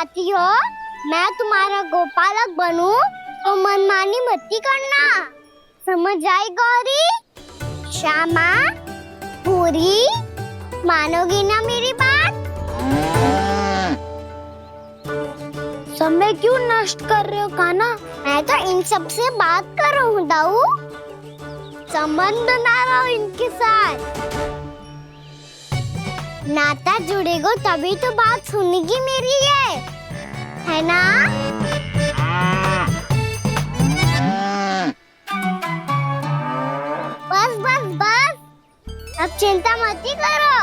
चाहती हो मैं तुम्हारा गोपालक बनूं तो मनमानी मत करना, समझ आई गौरी? श्यामा, पूरी, मानोगी ना मेरी बात? समय क्यों नष्ट कर रहे हो कान्हा? मैं तो इन सब से बात कर रहा हूँ दाऊ, संबंध बना रहा हूँ इनके साथ। नाता जुड़ेगा तभी तो बात सुनेगी मेरी है ना? बस बस बस, अब चिंता मत करो,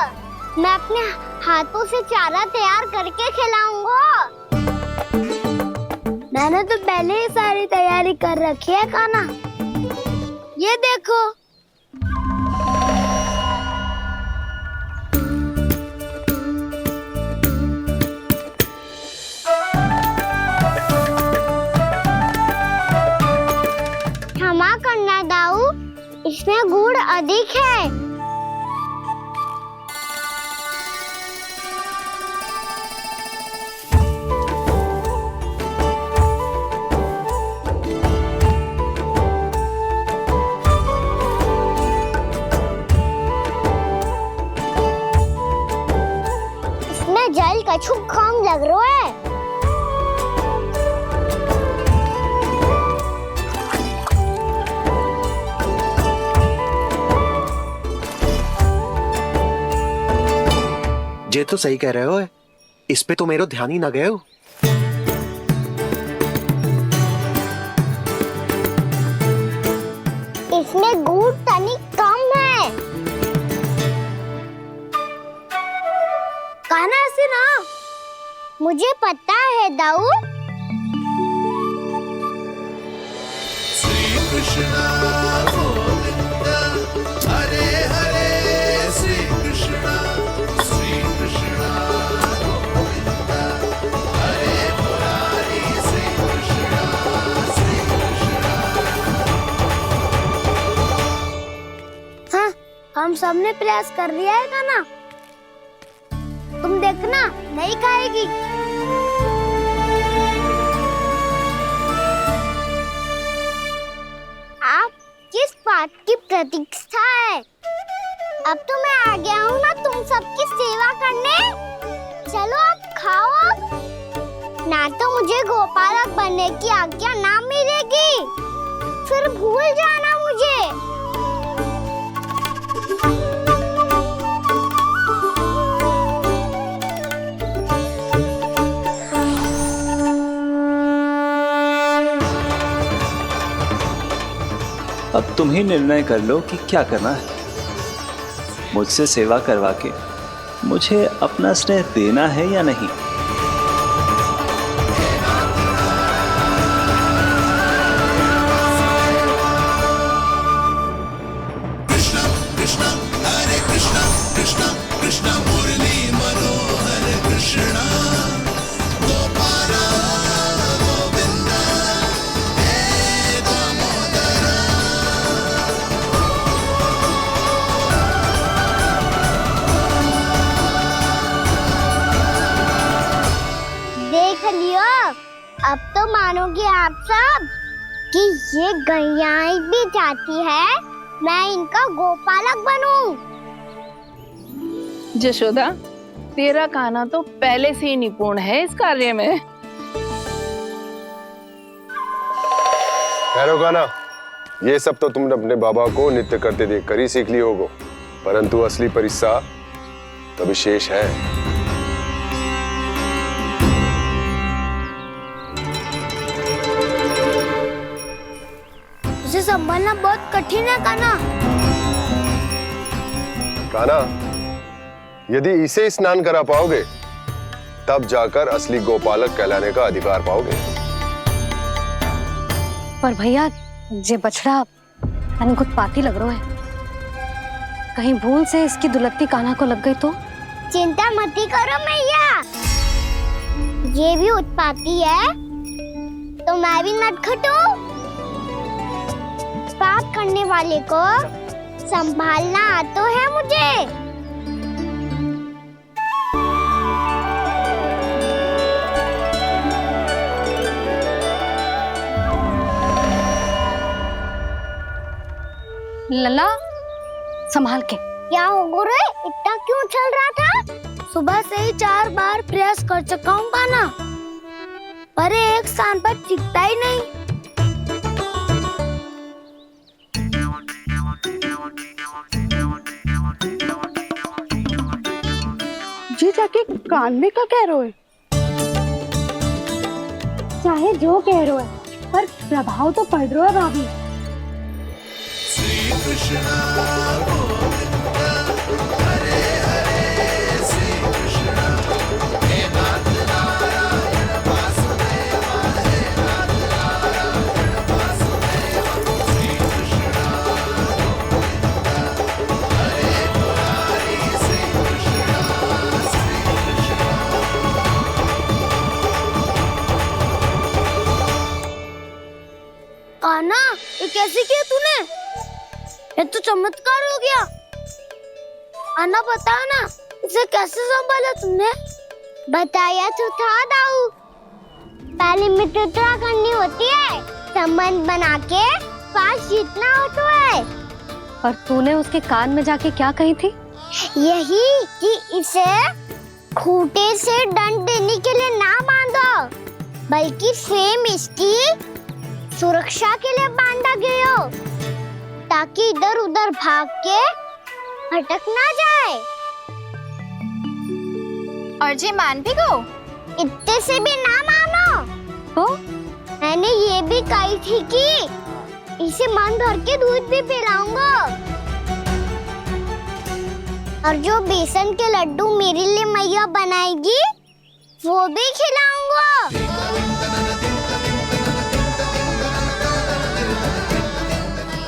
मैं अपने हाथों से चारा तैयार करके खिलाऊंगा। मैंने तो पहले ही सारी तैयारी कर रखी है कान्हा, ये देखो। क्षमा करना दाऊ, इसमें गुड़ अधिक है। इसमें जल कछु कम लग रहा है। ये तो सही कह रहे हो, इस पे तो मेरो ध्यान ही ना गए हो। इसमें गुड़ तनिक कम है। कान्हा ऐसे ना, मुझे पता है दाऊ। श्री कृष्णा गोविंद हरे हरे, श्री कृष्णा गोविंद हरे मुरारी, श्री कृष्णा हाँ, हम सबने प्रयास कर लिया है कान्हा, तुम देखना नहीं खाएगी। आप किस बात की प्रतीक्षा है? अब तो मैं आ गया हूँ ना तुम सबकी सेवा करने, चलो अब खाओ अब। ना तो मुझे गोपालक बनने की आज्ञा ना मिलेगी, फिर भूल जाना मुझे। अब तुम ही निर्णय कर लो कि क्या करना है। मुझसे सेवा करवा के मुझे अपना स्नेह देना है या नहीं। कृष्णा कृष्णा हरे कृष्णा, कृष्णा कृष्णा मुरली मनोहर कृष्णा, गोपाला गोविंद हे दामोदर। देख लियो, अब तो मानोगे आप सब कि ये गैयाएं भी चाहती है मैं इनका गोपालक बनूं। जशोदा, तेरा कान्हा तो पहले से ही निपुण है इस कार्य में। खैर कान्हा, ये सब तो तुमने अपने बाबा को नृत्य करते देख कर ही सीख ली होगो, परंतु असली परिस्सा तो विशेष है। उसे संभालना बहुत कठिन है कान्हा। कान्हा, यदि इसे स्नान करा पाओगे तब जाकर असली गोपालक कहलाने का अधिकार पाओगे। पर भैया, ये बछड़ा उत्पाती लग रहा है, कहीं भूल से इसकी दुलत्ती कान्हा को लग गई तो? चिंता मत करो मैया, ये भी उत्पाती है तो मैं भी नटखट हूँ। पाप करने वाले को संभालना आता है मुझे। लला संभाल के। क्या हो गुरु, इतना क्यों चल रहा था? सुबह से ही 4 बार प्रयास कर चुका हूँ पाना, पर एक स्थान पर टिकता ही नहीं। जी जाके कान में क्या कह रहे हो? चाहे जो कह रहे हो पर प्रभाव तो पड़ रहा है भाभी। श्री कृष्णा गोविंद हरे हरे श्री कृष्णा हे नाथ नारायण वासुदेवा हे नाथ नारायण वासुदेवा श्री कृष्णा गोविंद हरे मुरारी श्री कृष्णा श्री कृष्णा। कान्हा, ये कैसे किया तूने? ये तो चमत्कार हो गया। अन्ना बताओ ना, इसे कैसे संभाला तुमने? बताया तो था दाऊ। पहले मित्रता करनी होती है, संबंध बना के पास जीतना होता है। पर तूने उसके कान में जाके क्या कही थी? यही कि इसे खूंटे से दंड देने के लिए ना बांधो, बल्कि स्वयं इसकी सुरक्षा के लिए बांधा गया हो, ताकि इधर उधर भाग के भटक ना जाए। और जी मान भी गो? इतने से भी ना मानो। तो मैंने ये भी कही थी कि इसे मन भर के दूध भी पिलाऊंगा, और जो बेसन के लड्डू मेरे लिए मैया बनाएगी वो भी खिलाऊंगा।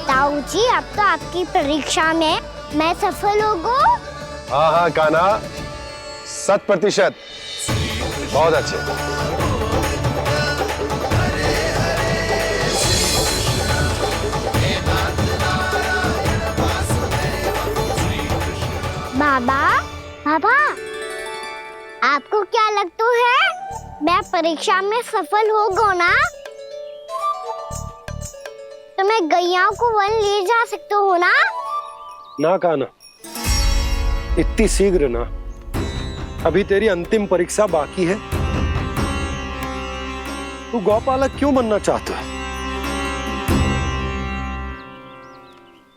ताऊ जी, अब तो आपकी परीक्षा में मैं सफल होगा। हाँ हाँ कान्हा, 100%। बहुत अच्छे। बाबा, बाबा, आपको क्या लगता है मैं परीक्षा में सफल होगा ना? तो मैं गैया को वन ले जा सकता हूँ ना? ना कान्हा, इतनी शीघ्र ना। अभी तेरी अंतिम परीक्षा बाकी है। तू गौपालक क्यों बनना चाहता है?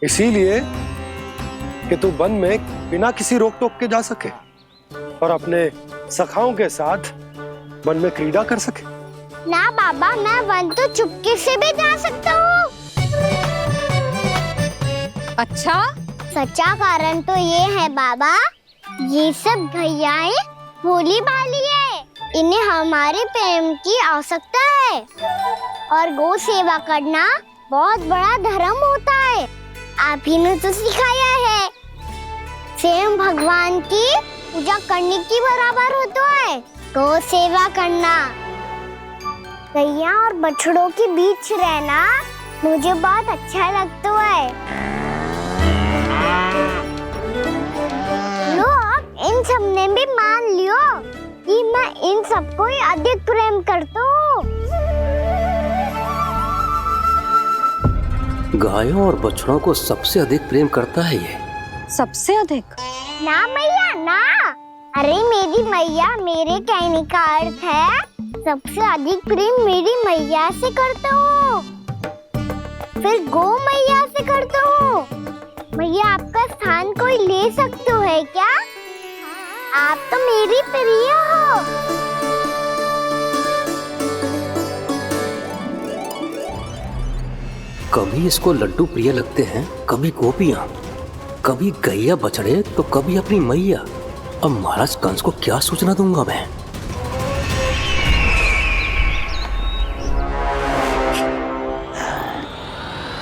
इसीलिए कि तू वन में बिना किसी रोक टोक के जा सके और अपने सखाओं के साथ वन में क्रीड़ा कर सके। ना बाबा, मैं वन तो चुपके से भी जा सकता हूँ। अच्छा, सच्चा कारण तो ये है बाबा, ये सब भैयाएं भोली भाली है, इन्हें हमारे प्रेम की आवश्यकता है, और गौ सेवा करना बहुत बड़ा धर्म होता है। आप ही ने तो सिखाया है, स्वयं भगवान की पूजा करने की बराबर होता है गौ सेवा करना। गैया और बछड़ों के बीच रहना मुझे बहुत अच्छा लगता है। लो, अब इन सब ने भी मान लियो कि मैं इन सबको ही अधिक प्रेम करता हूँ। गायों और बछड़ों को सबसे अधिक प्रेम करता है ये। सबसे अधिक? ना मैया ना, अरे मेरी मैया, मेरे कहने का अर्थ है सबसे अधिक प्रेम मेरी मैया से करता हूँ, फिर गौ मैया से करता हूँ। मैया, आपका स्थान कोई ले सकते है क्या? आप तो मेरी प्रिय हो। कभी इसको लड्डू प्रिय लगते हैं, कभी गोपियां, कभी गैया बछड़े, तो कभी अपनी मैया। अब महाराज कंस को क्या सूचना दूंगा मैं?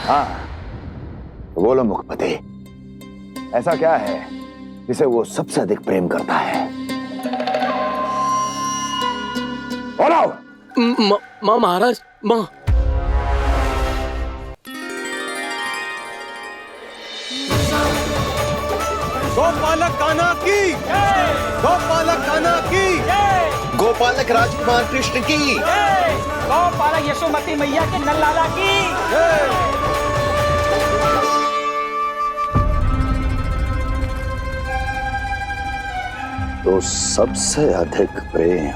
हाँ, बोलो मुखपति, ऐसा क्या है जिसे वो सबसे अधिक प्रेम करता है? बोलो। माँ महाराज, माँ। गोपालक कान्हा की, गोपालक कान्हा की, गोपालक राजकुमार कृष्ण की, गोपालक यशोमती मैया के नल लाला की। तो सबसे अधिक प्रेम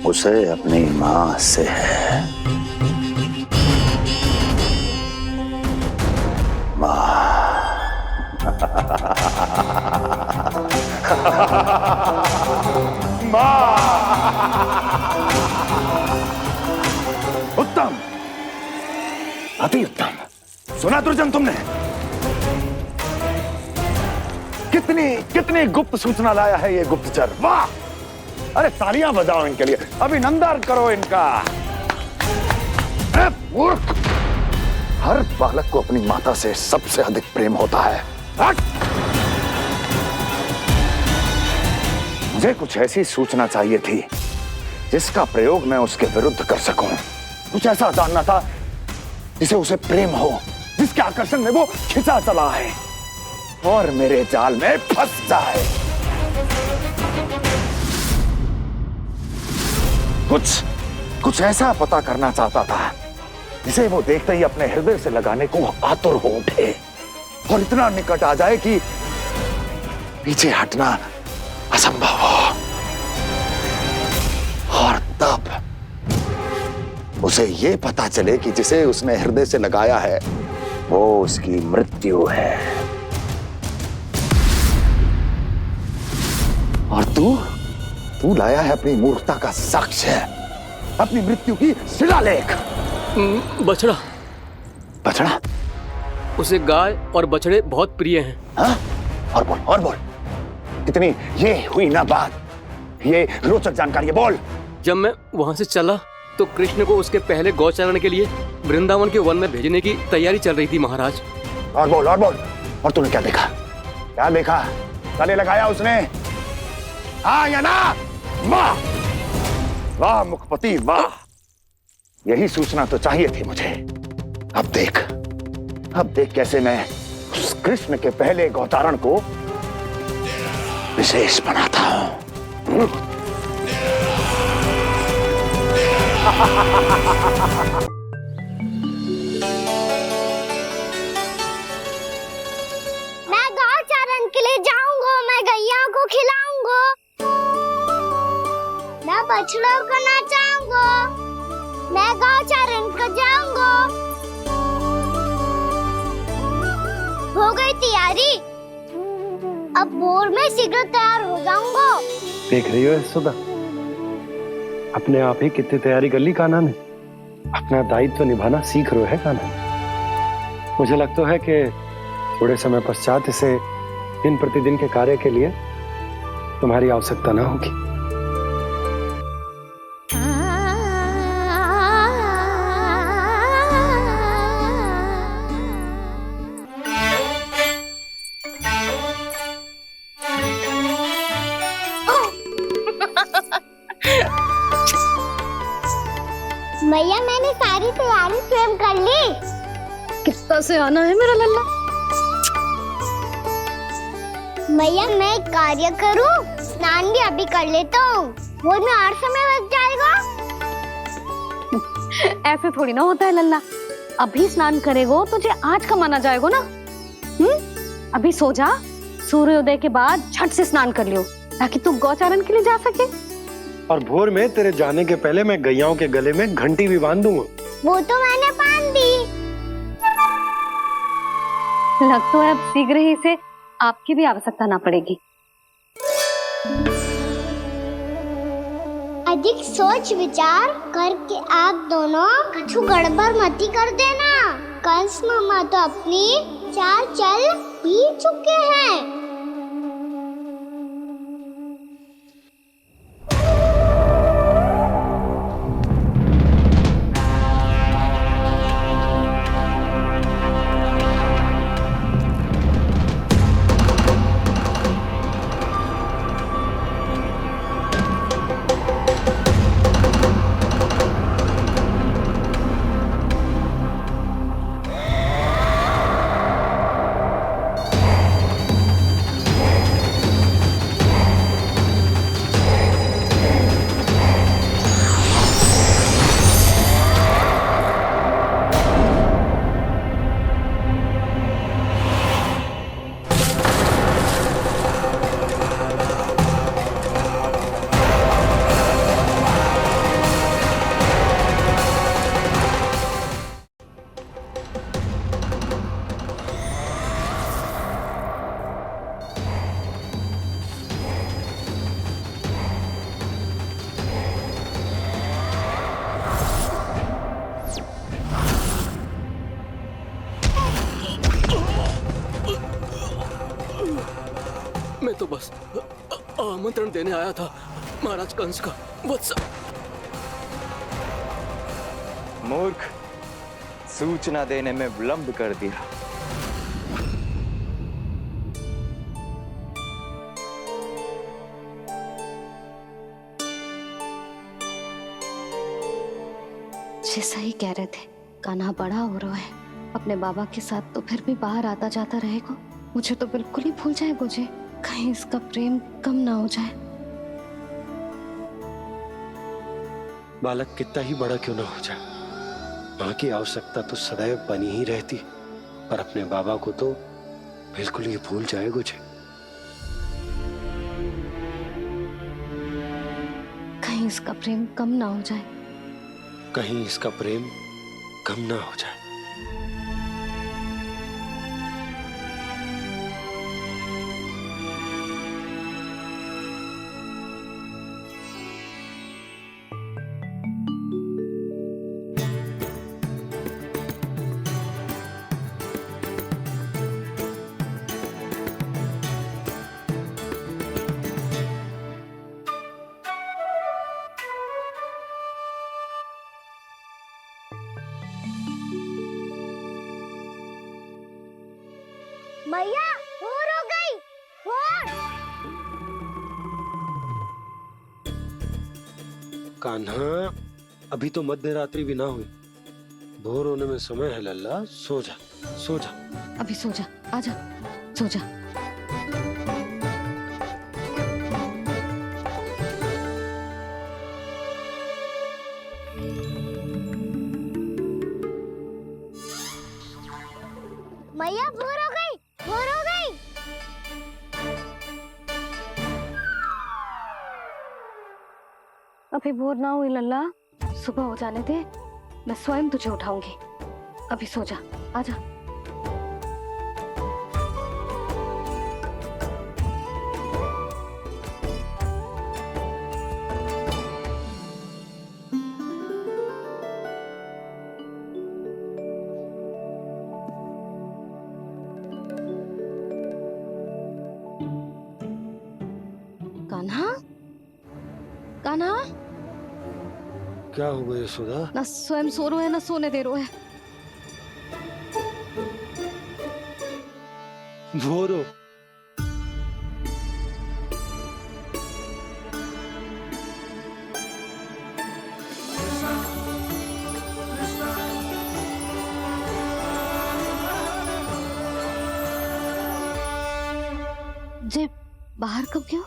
उसे अपनी मां से है। उत्तम, अति उत्तम। सुना दुर्जन तुमने? कितनी कितनी गुप्त सूचना लाया है ये गुप्तचर। वाह! अरे तालियां बजाओ इनके लिए, अभिनंदन करो इनका। मूर्ख! हर बालक को अपनी माता से सबसे अधिक प्रेम होता है। मुझे कुछ ऐसी सूचना चाहिए थी जिसका प्रयोग मैं उसके विरुद्ध कर सकूं। कुछ ऐसा जानना था जिसे उसे प्रेम हो, जिसके आकर्षण में वो खिंचा चला है और मेरे जाल में फंस जाए। कुछ ऐसा पता करना चाहता था जिसे वो देखते ही अपने हृदय से लगाने को आतुर हो उठे और इतना निकट आ जाए कि पीछे हटना असंभव हो। और तब उसे ये पता चले कि जिसे उसने हृदय से लगाया है वो उसकी मृत्यु है। और तू लाया है अपनी मूर्खता का साक्ष्य, अपनी मृत्यु की शिलालेख। बछड़ा। बछड़ा? उसे गाय और बछड़े बहुत प्रिय हैं। हाँ? और बोल। कितनी ये हुई ना बात, ये रोचक जानकारी बोल। जब मैं वहां से चला तो कृष्ण को उसके पहले गौचारण के लिए वृंदावन के वन में भेजने की तैयारी चल रही थी महाराज। और बोल। और तूने क्या देखा? गले लगाया उसने? हाँ या ना? वाह मुखपति वाह! यही सूचना तो चाहिए थी मुझे। अब देख कैसे मैं उस कृष्ण के पहले गौचारण को विशेष बनाता हूं। मैं गौचारण के लिए जाऊंगा, मैं गैया को खिलाऊंगा, मैं बछड़ों को नचाऊंगा, मैं गौचारण को जाऊंगा। हो गई तैयारी, अब भोर में शीघ्र तैयार हो जाऊंगा। देख रही हो सुधा, अपने आप ही कितनी तैयारी कर ली कान्हा ने। अपना दायित्व निभाना सीख रहे है कान्हा। मुझे लगता है कि थोड़े समय पश्चात इसे दिन प्रतिदिन के कार्य के लिए तुम्हारी आवश्यकता ना होगी। मैया मैंने सारी तैयारी स्वयं कर ली। कितना से आना है मेरा लल्ला? मैया मैं एक कार्य करूं, स्नान भी अभी कर लेता हूँ, वो में और समय लग जाएगा। ऐसे थोड़ी ना होता है लल्ला, अभी स्नान करेगो तुझे आज कमाना जाएगो ना। अभी सो जा, सूर्योदय के बाद झट से स्नान कर लियो ताकि तू गौचारण के लिए जा सके। और भोर में तेरे जाने के पहले मैं गैयाओं के गले में घंटी भी बांध दूंगा। वो तो मैंने बांध दी। लगता है अब शीघ्र ही से आपकी भी आवश्यकता ना पड़ेगी। अधिक सोच विचार करके आप दोनों कछु गड़बड़ मती कर देना। कंस मामा तो अपनी चाल चल भी चुके हैं। तो बस आमंत्रण देने आया था महाराज कंस का। वत्स मूर्ख, सूचना देने में विलंब कर दिया। जैसा ही कह रहे थे, कान्हा बड़ा हो रहा है अपने बाबा के साथ, तो फिर भी बाहर आता जाता रहेगा। मुझे तो बिल्कुल ही भूल जाए मुझे, कहीं इसका प्रेम कम ना हो जाए। बालक कितना ही बड़ा क्यों ना हो जाए, माँ की आवश्यकता तो सदैव बनी ही रहती, पर अपने बाबा को तो बिल्कुल ही भूल जाए मुझे। कहीं इसका प्रेम कम ना हो जाए, कहीं इसका प्रेम कम ना हो जाए। मैया भोर हो गई, भोर। कान्हा, अभी तो मध्य रात्रि भी ना हुई, भोर होने में समय है लल्ला। सो जा, सो जा। अभी सो जा, आजा, सो जा। मैया भोर हो गई, भोर हो गई। अभी भोर ना हुई लल्ला, सुबह हो जाने दे, मैं स्वयं तुझे उठाऊंगी। अभी सो जा, आजा। कान्हा, कान्हा, क्या हो गया सुधा? ना स्वयं सो रो है ना सोने दे रो है। भोर हो। जे बाहर कब गयो?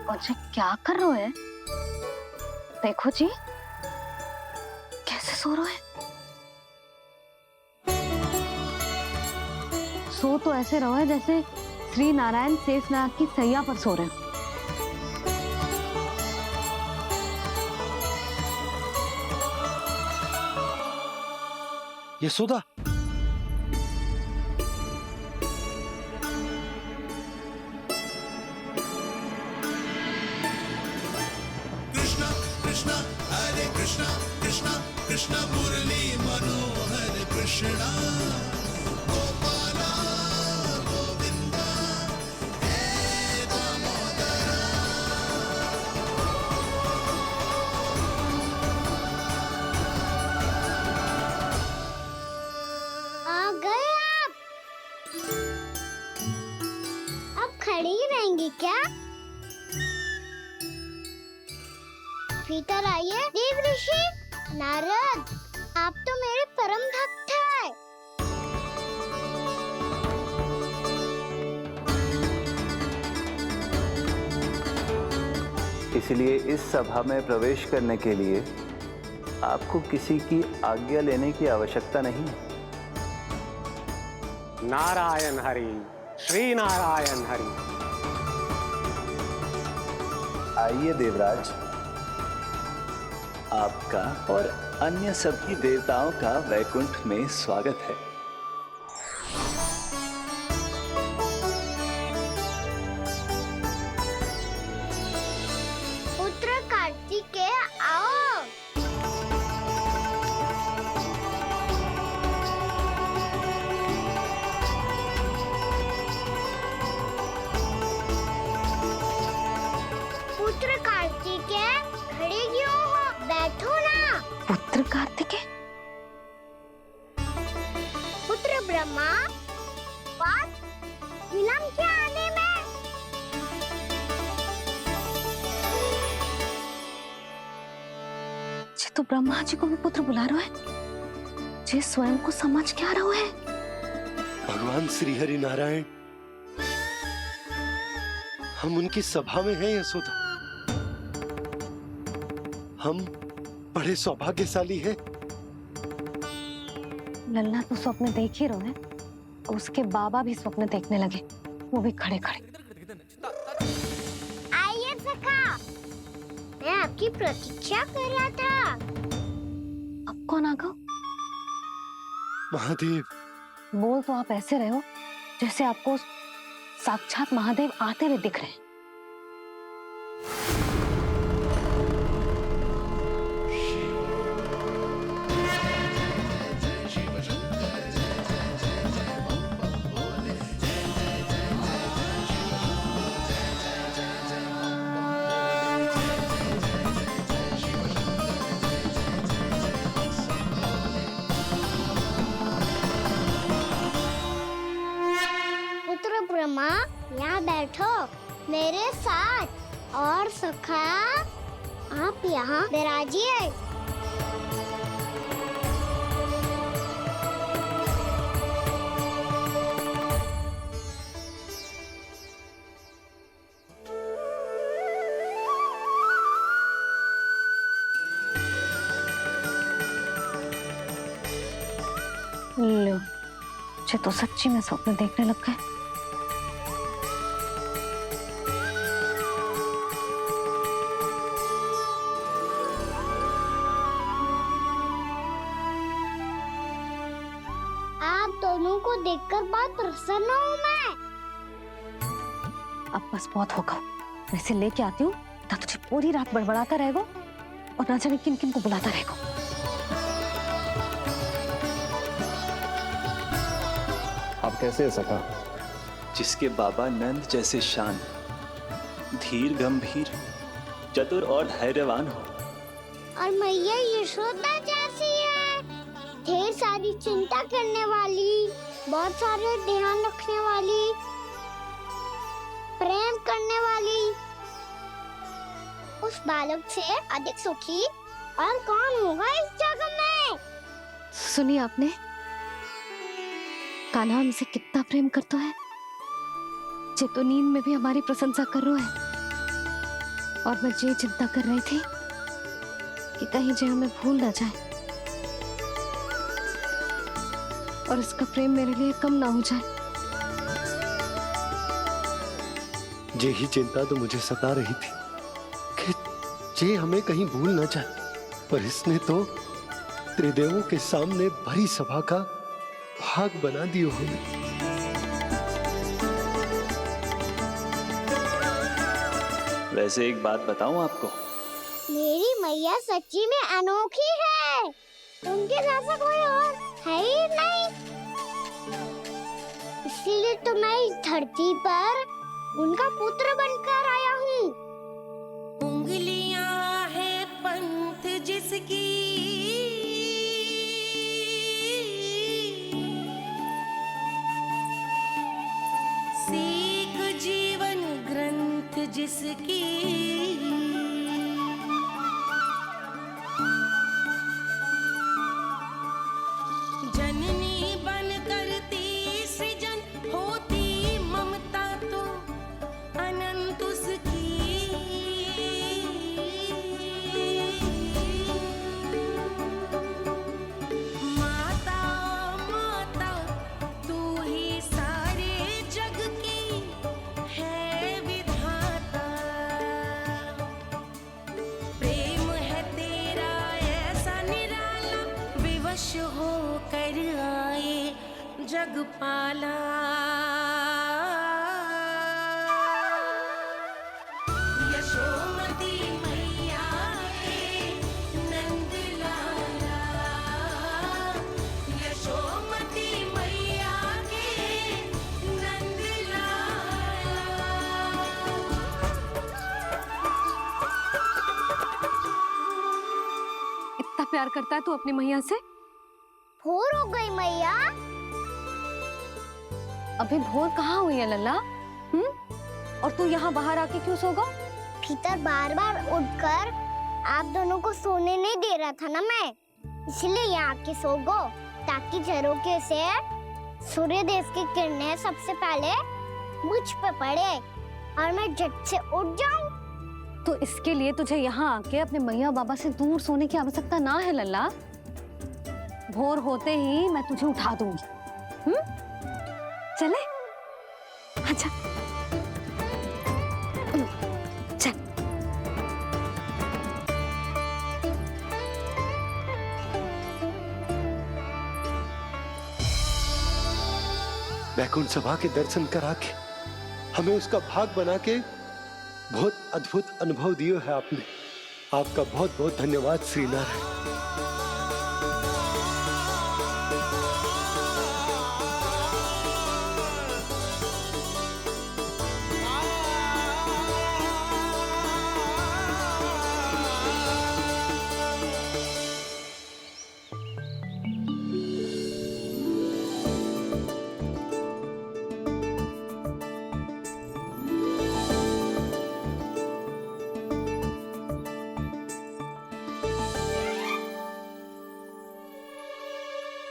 और जे क्या कर रहे है? देखो जी, कैसे सो रहे है। सो तो ऐसे रहो है जैसे श्री नारायण शेषनाग की सैया पर सो रहे हैं। यशोदा, कृष्णा कृष्णा हरे कृष्णा कृष्णा कृष्णा मुरली मनोहर कृष्णा गोपाला गोविंदा हे दामोदरा। आ गए आप। अब खड़ी ही रहेंगी क्या? भीतर आइए देव ऋषि। नारद, आप तो मेरे परम भक्त हैं। इसलिए इस सभा में प्रवेश करने के लिए आपको किसी की आज्ञा लेने की आवश्यकता नहीं है। नारायण हरि, श्री नारायण हरि। आइए देवराज, आपका और अन्य सभी देवताओं का वैकुंठ में स्वागत है। पुत्र कार्तिकेय आओ। कार्तिकेय? पुत्र ब्रह्मा, बात विलंब क्या आने में? जे तो ब्रह्मा जी को भी पुत्र बुला रहा है, जे स्वयं को समझ क्या रहा है? भगवान श्री हरि नारायण, हम उनकी सभा में हैं यशोदा। हम बड़े सौभाग्यशाली हैं। लल्ला तो स्वप्न देख ही रहे हैं, उसके बाबा भी स्वप्न देखने लगे, वो भी खड़े खड़े। आइए सखा, मैं आपकी प्रतीक्षा कर रहा था। अब कौन आ गया? महादेव। बोल तो आप ऐसे रहे हो जैसे आपको साक्षात महादेव आते हुए दिख रहे हैं। पुत्र ब्रह्मा, यहाँ बैठो मेरे साथ, और सखा आप यहाँ विराजिए। लो, ये तो सच्ची में स्वप्न देखने लग गए। आप दोनों को देखकर बहुत प्रसन्न हूँ मैं। अब बस बहुत होगा, वैसे लेके आती हूँ, ना तुझे पूरी रात बड़बड़ाता रहेगा और ना जाने किन किन को बुलाता रहेगा। आप कैसे है सखा? जिसके बाबा नंद जैसे शान, धीर गंभीर, चतुर और धैर्यवान हो, और मैया यशोदा जैसी है, ढेर सारी चिंता करने वाली, बहुत सारे ध्यान रखने वाली, प्रेम करने वाली। उस बालक से अधिक सुखी और कौन होगा इस जगत में? सुनिए आपने, कान्हा हमसे कितना प्रेम करता है, जे तो नींद में भी हमारी प्रशंसा कर रहा है। और मैं ये चिंता कर रही थी कि कहीं जे हमें भूल ना जाए और इसका प्रेम मेरे लिए कम ना हो जाए। यही चिंता तो मुझे सता रही थी कि जे हमें कहीं भूल ना जाए, पर इसने तो त्रिदेवों के सामने भरी सभा का भाग बना दियो हमें। वैसे एक बात बताऊं आपको, मेरी मैया सच्ची में अनोखी है, उनके जैसा कोई और है ही नहीं। इसीलिए तो मैं इस धरती पर उनका पुत्र बनकर आया हूँ। उंगलियां है पंथ जिसकी, सीख जीवन ग्रंथ जिसकी, जननी बन करती सृजन होती ममता तो अनंत उसकी। माता माता तू ही सारे जग की है विधाता, प्रेम है तेरा ऐसा निराला, विवश हो कर आए जग पाला। यशोमती मैया के नंद लाला, यशोमती मैया के नंद लाला। इतना प्यार करता है तू अपनी मैया से? भोर हो गई मैया। अभी भोर कहाँ हुई है लल्ला? और तू यहाँ बाहर आके क्यों सो गया? भीतर बार बार उठकर आप दोनों को सोने नहीं दे रहा था ना मैं, इसलिए यहाँ आके सो गो, ताकि झरोखे से सूर्य देव की किरणें सबसे पहले मुझ पे पड़े और मैं झट से उठ जाऊं। तो इसके लिए तुझे यहाँ आके अपने मैया बाबा से दूर सोने की आवश्यकता ना है लल्ला। भोर होते ही मैं तुझे उठा दूंगी। चले? अच्छा चल। वैकुंठ सभा के दर्शन करा के हमें उसका भाग बना के बहुत अद्भुत अनुभव दिए है आपने। आपका बहुत बहुत धन्यवाद श्री नारायण।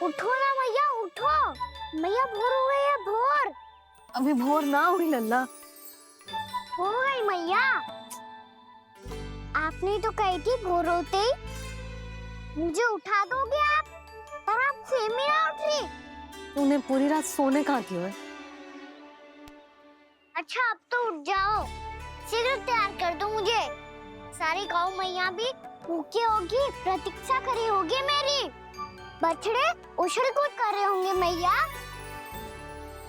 उठो ना मैया, उठो। मैया भोर हो गई है, भोर। अभी भोर ना हुई लल्ला। हो गई मैया। आपने तो कही थी भोर होते ही मुझे उठा दोगे आप, पर आप फिर भी ना उठ रही। तूने पूरी रात सोने कहाँ की है? अच्छा अब तो उठ जाओ, शीघ्र तैयार कर दो मुझे। सारी गौ मैया भी भूखी होगी, प्रतीक्षा करी होगी मेरी। बछड़े उछल कूद कर रहे होंगे मैया।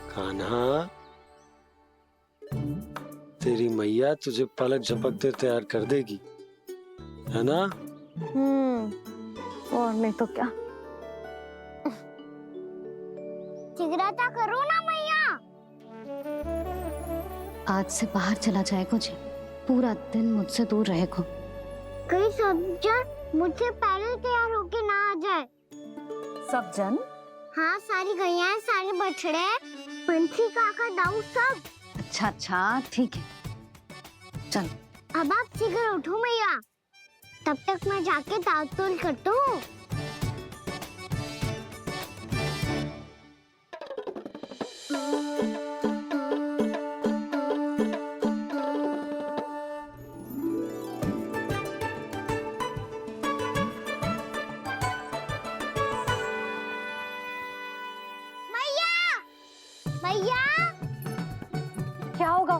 कान्हा, तेरी मैया तुझे पलक झपकते तैयार कर देगी, है ना? और नहीं तो क्या। शीघ्रता करो ना मैया। आज से बाहर चला जाएगा जी, पूरा दिन मुझसे दूर रहेगा। कहीं सब जन मुझसे पहले तैयार होके ना आ जाए। सब जन? हाँ, सारी गैया, सारे बछड़े, पंछी, काका, दाऊ सब। अच्छा अच्छा ठीक है, चल। अब आप शीघ्र उठो मैया, तब तक मैं जाके ताल-तोल करता हूँ। मैया, क्या होगा?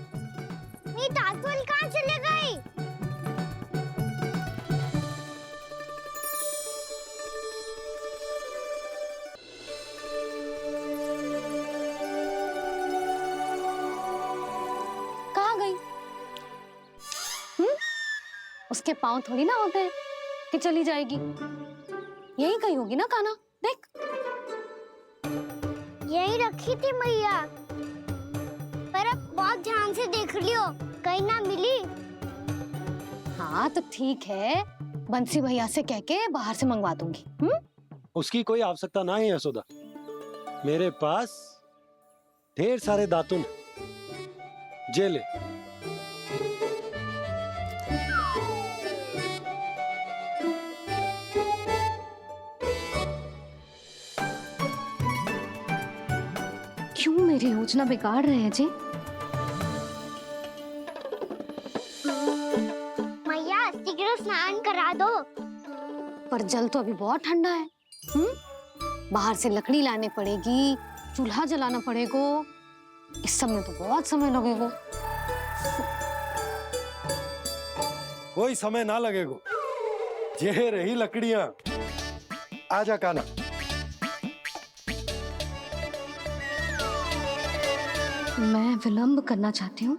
मेरी ताल-तोल कहाँ चले गई? कहाँ गई? उसके पाँव थोड़ी ना होते हैं कि चली जाएगी। यही कहीं होगी ना कान्हा, देख। यही रखी थी मैया, पर अब बहुत ध्यान से देख लियो, कहीं ना मिली। हाँ तो ठीक है, बंसी भैया से कह के बाहर से मंगवा दूंगी। उसकी कोई आवश्यकता ना है यशोदा, मेरे पास ढेर सारे दातुन, जे ले। क्यों मेरी योजना बिगाड़ रहे हैं जी? मैया शीघ्र स्नान करा दो। पर जल तो अभी बहुत ठंडा है। बाहर से लकड़ी लाने पड़ेगी, चूल्हा जलाना पड़ेगा, इस सब में तो बहुत समय लगेगा। कोई समय ना लगेगा, ये रही लकड़ियां। आजा कान्हा। मैं विलंब करना चाहती हूँ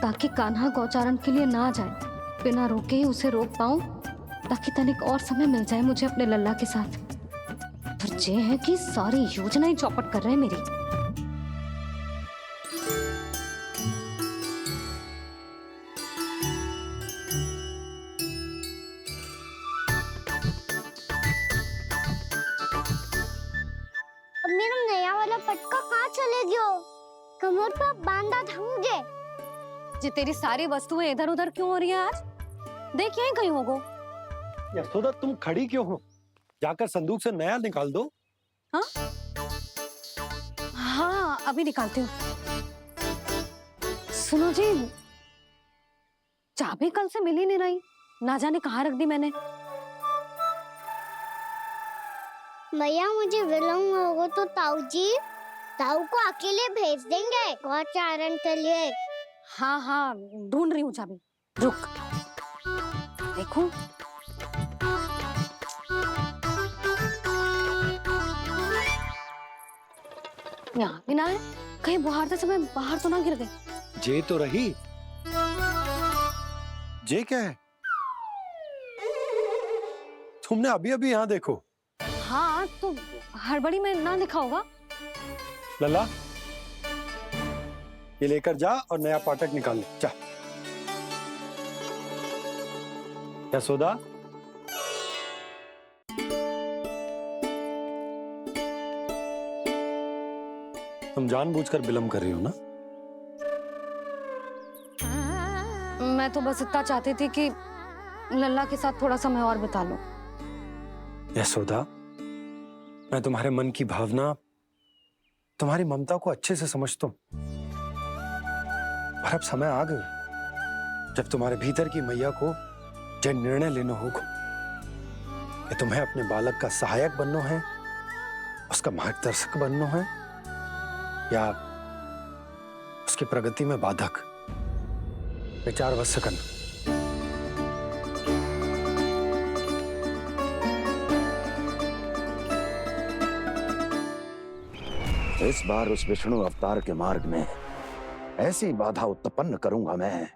ताकि कान्हा गौचारण के लिए ना जाए, बिना रोके ही उसे रोक पाऊं, ताकि तनिक और समय मिल जाए मुझे अपने लल्ला के साथ। पर ये है कि सारी योजना ही चौपट कर रहे हैं मेरी। कहाँ चले गयो? कमर पर बांधा था मुझे। जी तेरी सारी वस्तुएं इधर उधर क्यों हो रही है आज? देख यहीं कहीं होगो। यशोदा तुम खड़ी क्यों हो? जाकर संदूक से नया निकाल दो। हाँ हाँ अभी निकालती हूँ। सुनो जी, चाबी कल से मिल ही नहीं रही, ना जाने कहाँ रख दी मैंने। भैया मुझे विलम्ब होगा तो ताऊ को अकेले भेज देंगे गौचारण के लिए। हाँ हाँ ढूंढ रही हूँ चाबी, रुक। देखूं। यहाँ भी ना है, कहीं बुहारते समय बाहर तो ना गिर गए। जे तो रही। जे क्या है? तुमने अभी अभी यहाँ देखो। हाँ तो हड़बड़ी में ना दिखा होगा। लल्ला ये लेकर जा और नया पाठक निकाल ले, जा। यशोदा तुम जानबूझकर विलम्ब कर रही हो ना? मैं तो बस इतना चाहती थी कि लल्ला के साथ थोड़ा समय और बिता लूं। यशोदा मैं तुम्हारे मन की भावना, तुम्हारी ममता को अच्छे से समझता हूं, पर अब समय आ गया जब तुम्हारे भीतर की मैया को जो निर्णय लेना होगा कि तुम्हें अपने बालक का सहायक बनना है, उसका मार्गदर्शक बनना है, या उसकी प्रगति में बाधक। विचार अवश्य करना। इस बार उस विष्णु अवतार के मार्ग में ऐसी बाधा उत्पन्न करूंगा मैं,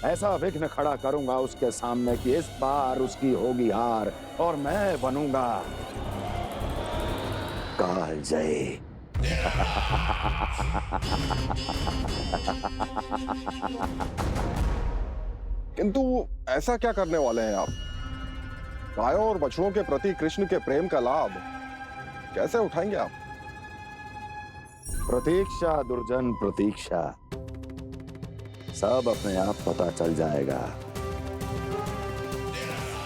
ऐसा विघ्न खड़ा करूंगा उसके सामने कि इस बार उसकी होगी हार और मैं बनूंगा कालजयी। किंतु ऐसा क्या करने वाले हैं आप? गायों और बछड़ों के प्रति कृष्ण के प्रेम का लाभ कैसे उठाएंगे आप? प्रतीक्षा दुर्जन प्रतीक्षा, सब अपने आप पता चल जाएगा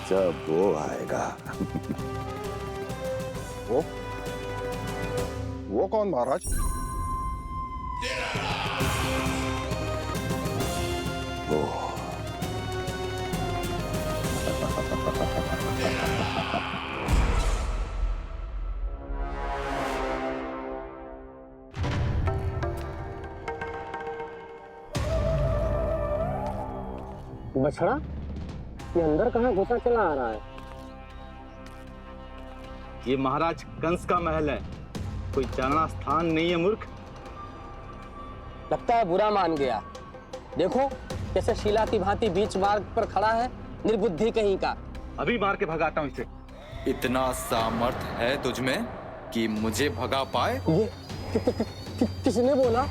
जब वो आएगा। वो कौन महाराज? वो बछड़ा ये अंदर कहाँ घुसा चला आ रहा है? ये महाराज कंस का महल है, कोई जाना स्थान नहीं है मूर्ख। लगता है बुरा मान गया। देखो कैसे शिला की भांति बीच मार्ग पर खड़ा है, निर्बुद्धि कहीं का। अभी मार के भगाता हूँ इसे। इतना सामर्थ है तुझमें कि मुझे भगा पाए? ये किसने बोला?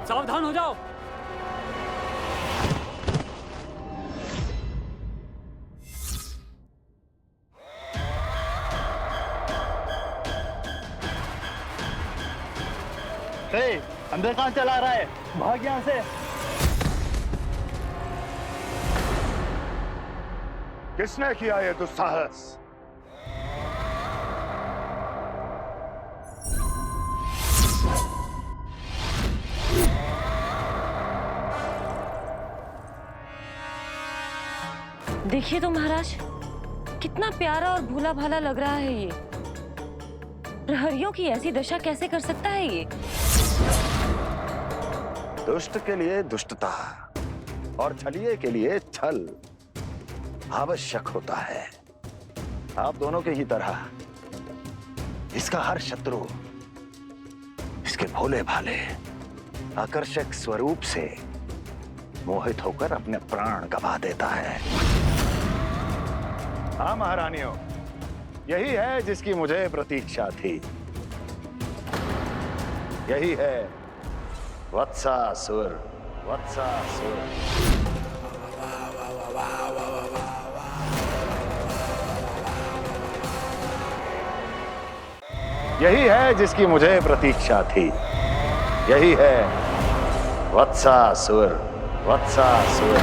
सावधान हो जाओ। अंदर कहाँ चला रहा है? भाग यहाँ से। किसने किया ये दुस्साहस? देखिए तो महाराज, कितना प्यारा और भोला भाला लग रहा है ये। प्रहरियों की ऐसी दशा कैसे कर सकता है ये? दुष्ट के लिए दुष्टता और छलिए के लिए छल आवश्यक होता है। आप दोनों के ही तरह इसका हर शत्रु इसके भोले भाले आकर्षक स्वरूप से मोहित होकर अपने प्राण गंवा देता है। हाँ महारानियों, यही है जिसकी मुझे प्रतीक्षा थी। यही है वत्सासुर। वत्सासुर। यही है जिसकी मुझे प्रतीक्षा थी। यही है वत्सासुर। वत्सासुर।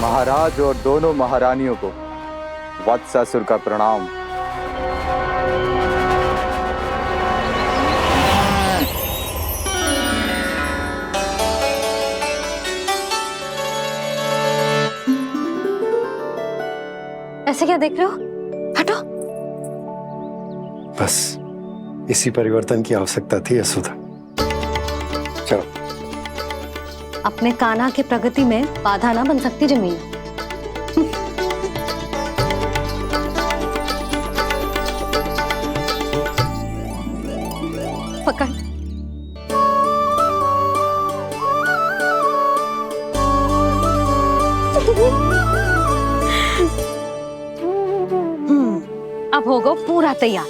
महाराज और दोनों महारानियों को वत्सासुर का प्रणाम। ऐसे क्या देख रहे हो? हटो। बस इसी परिवर्तन की आवश्यकता थी यशोदा। चलो। अपने कान्हा की प्रगति में बाधा ना बन सकती जमीन। पकड़। अब होगा पूरा तैयार।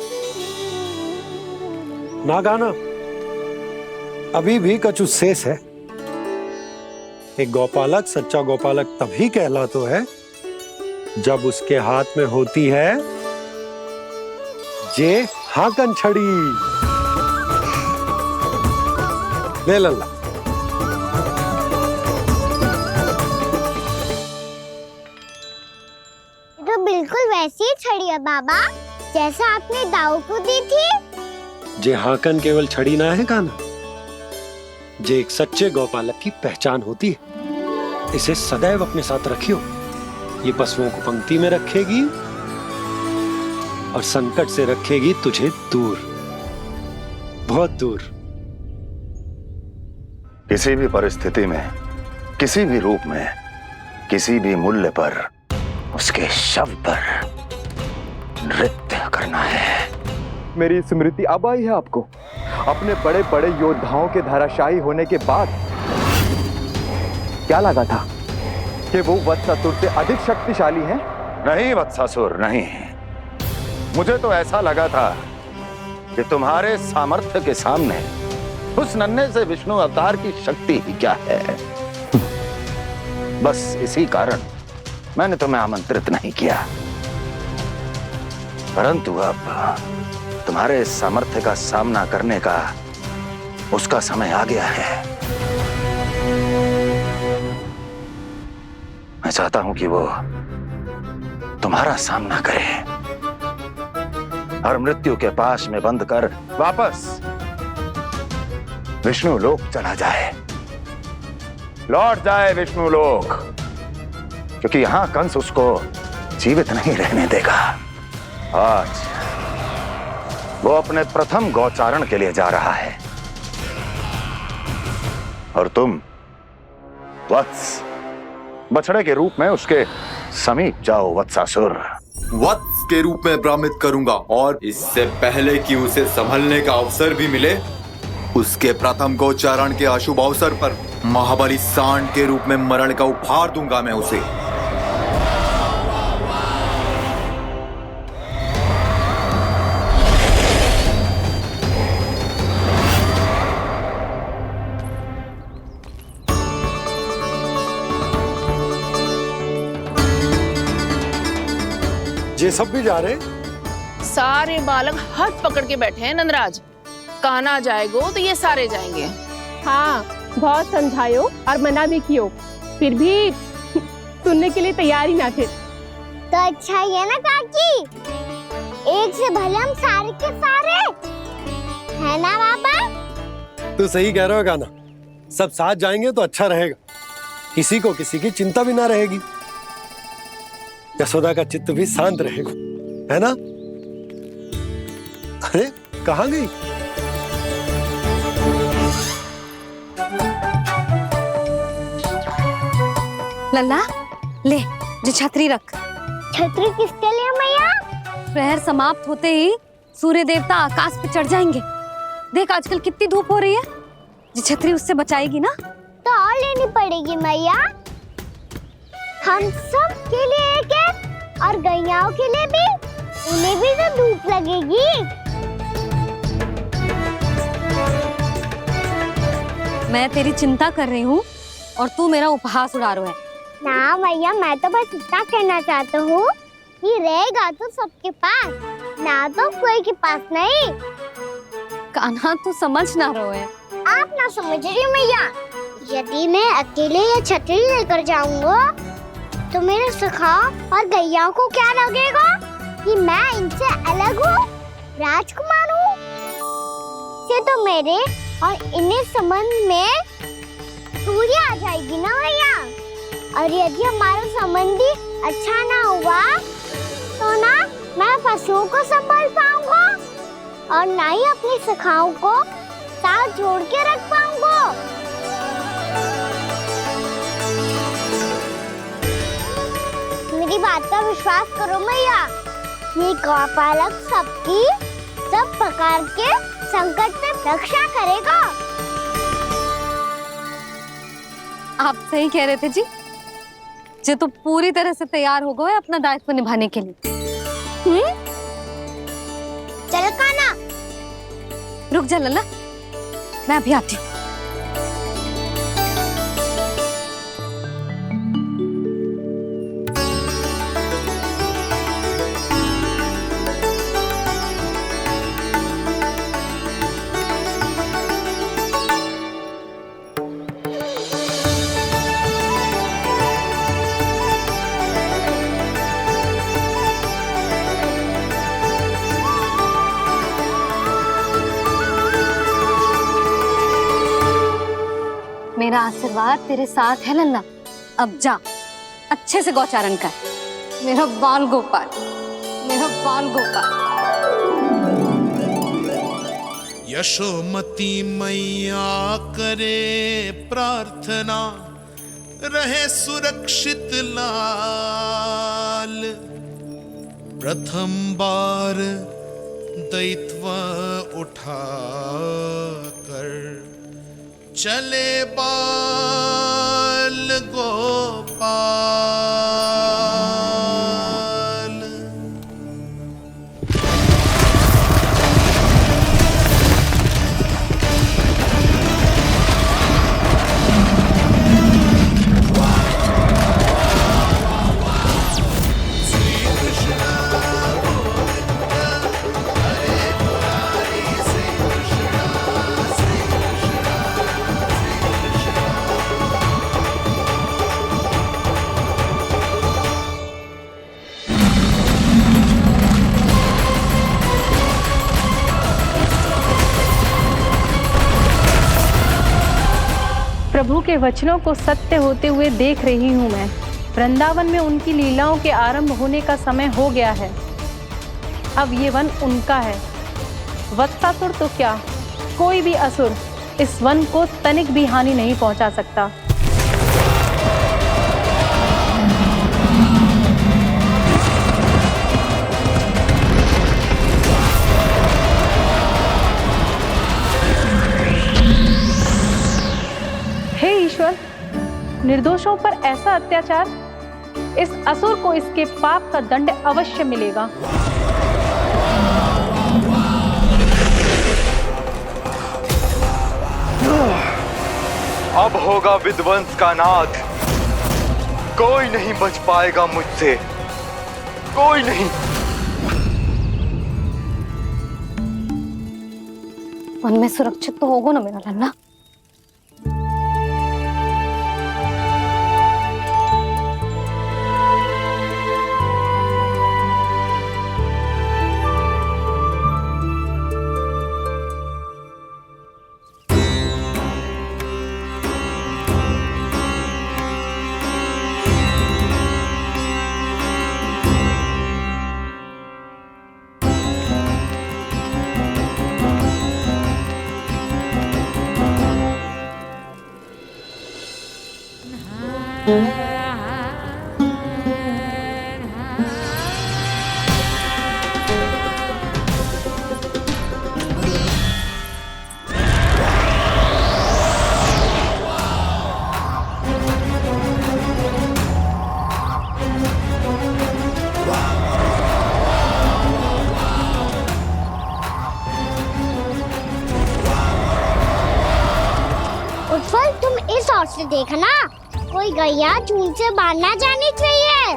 ना गाना, अभी भी कछु शेष है। एक गौपालक सच्चा गौपालक तभी कहलाता है जब उसके हाथ में होती है जे हाकन छड़ी। ले लल्ला। तो बिल्कुल वैसी ही छड़ी है बाबा, जैसा आपने दाऊ को दी थी। जे हाकन केवल छड़ी ना है कान्हा, जे एक सच्चे गौपालक की पहचान होती है। इसे सदैव अपने साथ रखियो। ये पशुओं को पंक्ति में रखेगी और संकट से रखेगी तुझे दूर, बहुत दूर। किसी भी परिस्थिति में, किसी भी रूप में, किसी भी मूल्य पर उसके शव पर नृत्य करना है। मेरी स्मृति अब आई है आपको? अपने बड़े बड़े योद्धाओं के धराशायी होने के बाद क्या लगा था कि वो वत्सासुर से अधिक शक्तिशाली हैं? नहीं वत्सासुर, नहीं। मुझे तो ऐसा लगा था कि तुम्हारे सामर्थ्य के सामने उस नन्हे से विष्णु अवतार की शक्ति ही क्या है। बस इसी कारण मैंने तुम्हें आमंत्रित नहीं किया। परंतु अब तुम्हारे सामर्थ्य का सामना करने का उसका समय आ गया है। मैं चाहता हूं कि वो तुम्हारा सामना करे और मृत्यु के पाश में बंद कर वापस विष्णु लोक चला जाए, लौट जाए विष्णु लोक, क्योंकि यहां कंस उसको जीवित नहीं रहने देगा। आज वो अपने प्रथम गौचारण के लिए जा रहा है और तुम वत्स बछड़े के रूप में उसके समीप जाओ वत्सासुर। वत्स के रूप में भ्रमित करूंगा और इससे पहले कि उसे संभलने का अवसर भी मिले, उसके प्रथम गोचारण के अशुभ अवसर पर महाबली सांड के रूप में मरण का उपहार दूंगा मैं उसे। ये सब भी जा रहे? सारे बालक हाथ पकड़ के बैठे हैं नंदराज। कान्हा जाएगो तो ये सारे जाएंगे। हाँ, बहुत समझायो और मना भी कियो, फिर भी सुनने के लिए तैयार ही ना थे। तो अच्छा ही है ना काकी, एक से भले हम सारे के सारे, है ना बाबा? तू सही कह रहा है कान्हा, सब साथ जाएंगे तो अच्छा रहेगा, किसी को किसी की चिंता भी ना रहेगी, यशोदा का चित्त भी शांत रहेगा, है ना? अरे कहाँ गई? लल्ला ले, जो छतरी रख। छतरी किसके लिए मैया? प्रहर समाप्त होते ही सूर्य देवता आकाश पे चढ़ जाएंगे। देख आजकल कितनी धूप हो रही है, ये छतरी उससे बचाएगी ना। तो और लेनी पड़ेगी मैया, हम सब के लिए एक एक, और गैयाओं के लिए भी, उन्हें भी तो धूप लगेगी। मैं तेरी चिंता कर रही हूँ और तू मेरा उपहास उड़ा रहा है। ना भैया, मैं तो बस इतना कहना चाहता हूँ कि रहेगा तो सबके पास, ना तो कोई के पास नहीं। कान्हा तू समझ ना रहो है। आप ना समझ रही मैया, यदि मैं अकेले ये छतरी लेकर जाऊंगा तो मेरे सखा और गैया को क्या लगेगा कि मैं इनसे अलग हूँ, राजकुमार हूँ। से तो मेरे और इन्हें संबंध में दूरी आ जाएगी ना भैया। और यदि हमारा संबंध ही अच्छा ना हुआ तो ना मैं पशुओं को संभाल पाऊंगा और ना ही अपनी सखाओं को साथ जोड़ के रख पाऊंगा। मेरी बात का विश्वास करो मैया, ये गौपालक सबकी सब प्रकार के संकट से रक्षा करेगा। आप सही कह रहे थे जी, जो तो पूरी तरह से तैयार हो गए अपना दायित्व निभाने के लिए। चल कान्हा, रुक जा लल्ला, मैं अभी आती हूँ। मेरा आशीर्वाद तेरे साथ है लल्ला। अब जा, अच्छे से गौचारण कर। मेरा बाल गोपाल, मेरा बाल गोपाल। यशोमती मैया करे प्रार्थना, रहे सुरक्षित लाल। प्रथम बार दैत्व उठा कर चले बाल गोपाल। प्रभु के वचनों को सत्य होते हुए देख रही हूँ मैं। वृंदावन में उनकी लीलाओं के आरंभ होने का समय हो गया है। अब ये वन उनका है। वत्सासुर तो क्या, कोई भी असुर इस वन को तनिक भी हानि नहीं पहुंचा सकता। हे ईश्वर, निर्दोषों पर ऐसा अत्याचार, इस असुर को इसके पाप का दंड अवश्य मिलेगा। अब होगा विध्वंस का नाद। कोई नहीं बच पाएगा मुझसे, कोई नहीं। वन में सुरक्षित तो होगा ना मेरा लल्ला। देखना, कोई गैया चून से बाहर ना जानी चाहिए।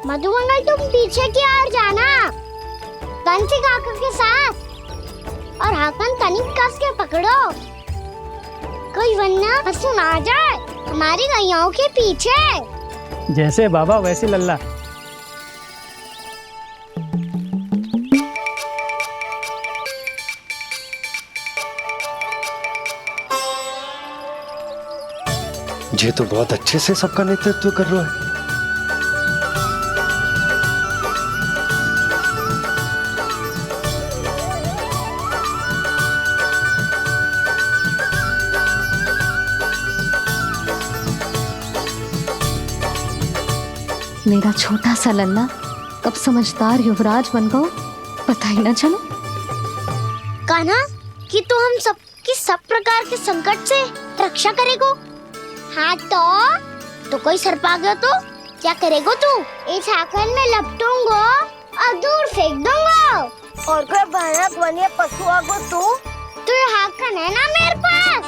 मधुमंगल तुम पीछे की ओर जाना, कंसी काका के साथ, और हाकन तनिक कस के पकड़ो, कोई वरना पशु ना आ जाए हमारी गैयाओं के पीछे। जैसे बाबा वैसे लल्ला। ये तो बहुत अच्छे से सबका नेतृत्व कर रहा है। मेरा छोटा सा लल्ला कब समझदार युवराज बन गो पता ही ना चलो। कान्हा, कि तू हम सबकी सब प्रकार के संकट से रक्षा करेगो। हाँ तो कोई सर्प आ गया तो क्या करेगो तू? इस हाकन में लपटूंगो और दूर फेंक दूंगा। और कोई भयानक वन्य पशु आगो तो ये हाकन है ना मेरे पास,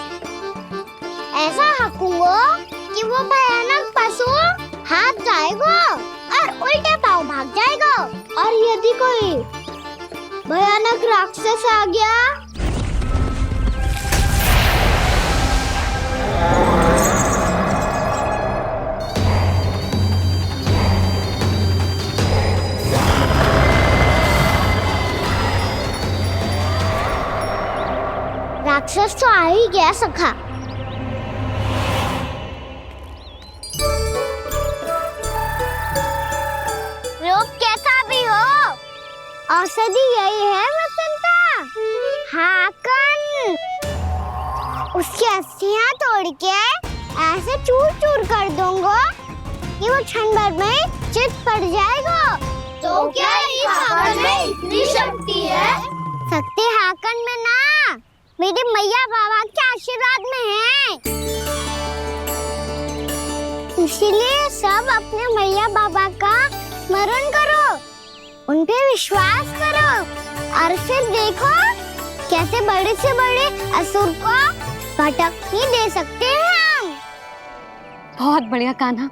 ऐसा हाकूंगो कि वो भयानक पशु हाथ जाएगा और उल्टे पाँव भाग जाएगा। और यदि कोई भयानक राक्षस आ गया राक्षस तो आ ही गया सखा। रोग कैसा भी हो, औषधि यही है वसंता। हाकन उसकी अस्थियां तोड़ के ऐसे चूर चूर कर दूंगा कि वो क्षण भर में चित पड़ जाएगा। तो क्या इस हाकन में इतनी शक्ति है? शक्ति हाकन में ना, मेरे मैया बाबा के आशीर्वाद में है। इसीलिए सब अपने मैया बाबा का स्मरण करो, उन पे विश्वास करो, और फिर देखो कैसे बड़े से बड़े असुर को भटकने दे सकते हैं हम। बहुत बढ़िया कान्हा।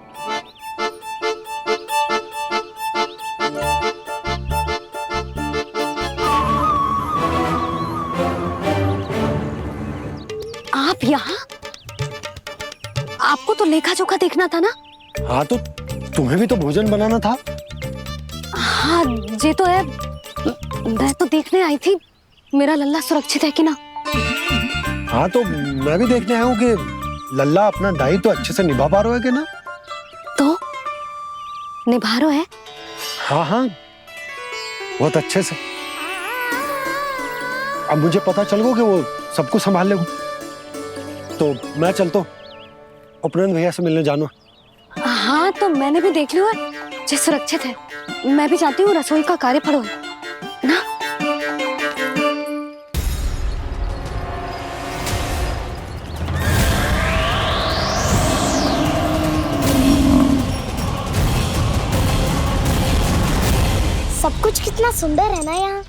आप यहाँ? आपको तो लेखा जोखा देखना था ना? हाँ तो तुम्हें भी तो भोजन बनाना था। हाँ ये तो है, मैं तो देखने आई थी मेरा लल्ला सुरक्षित है कि ना। हाँ तो मैं भी देखने आया हूँ कि लल्ला अपना दायित्व तो अच्छे से निभा पा रहा है कि ना। तो निभा रहा है? हाँ हाँ बहुत अच्छे से। अब मुझे पता चल गया कि वो सब कुछ संभाल लेगा, तो मैं चलता हूँ, उपनंद भैया से मिलने जानो। हाँ तो मैंने भी देख लिया जो सुरक्षित है। मैं भी चाहती हूँ रसोई का कार्य पड़ो ना। सब कुछ कितना सुंदर है ना यहाँ।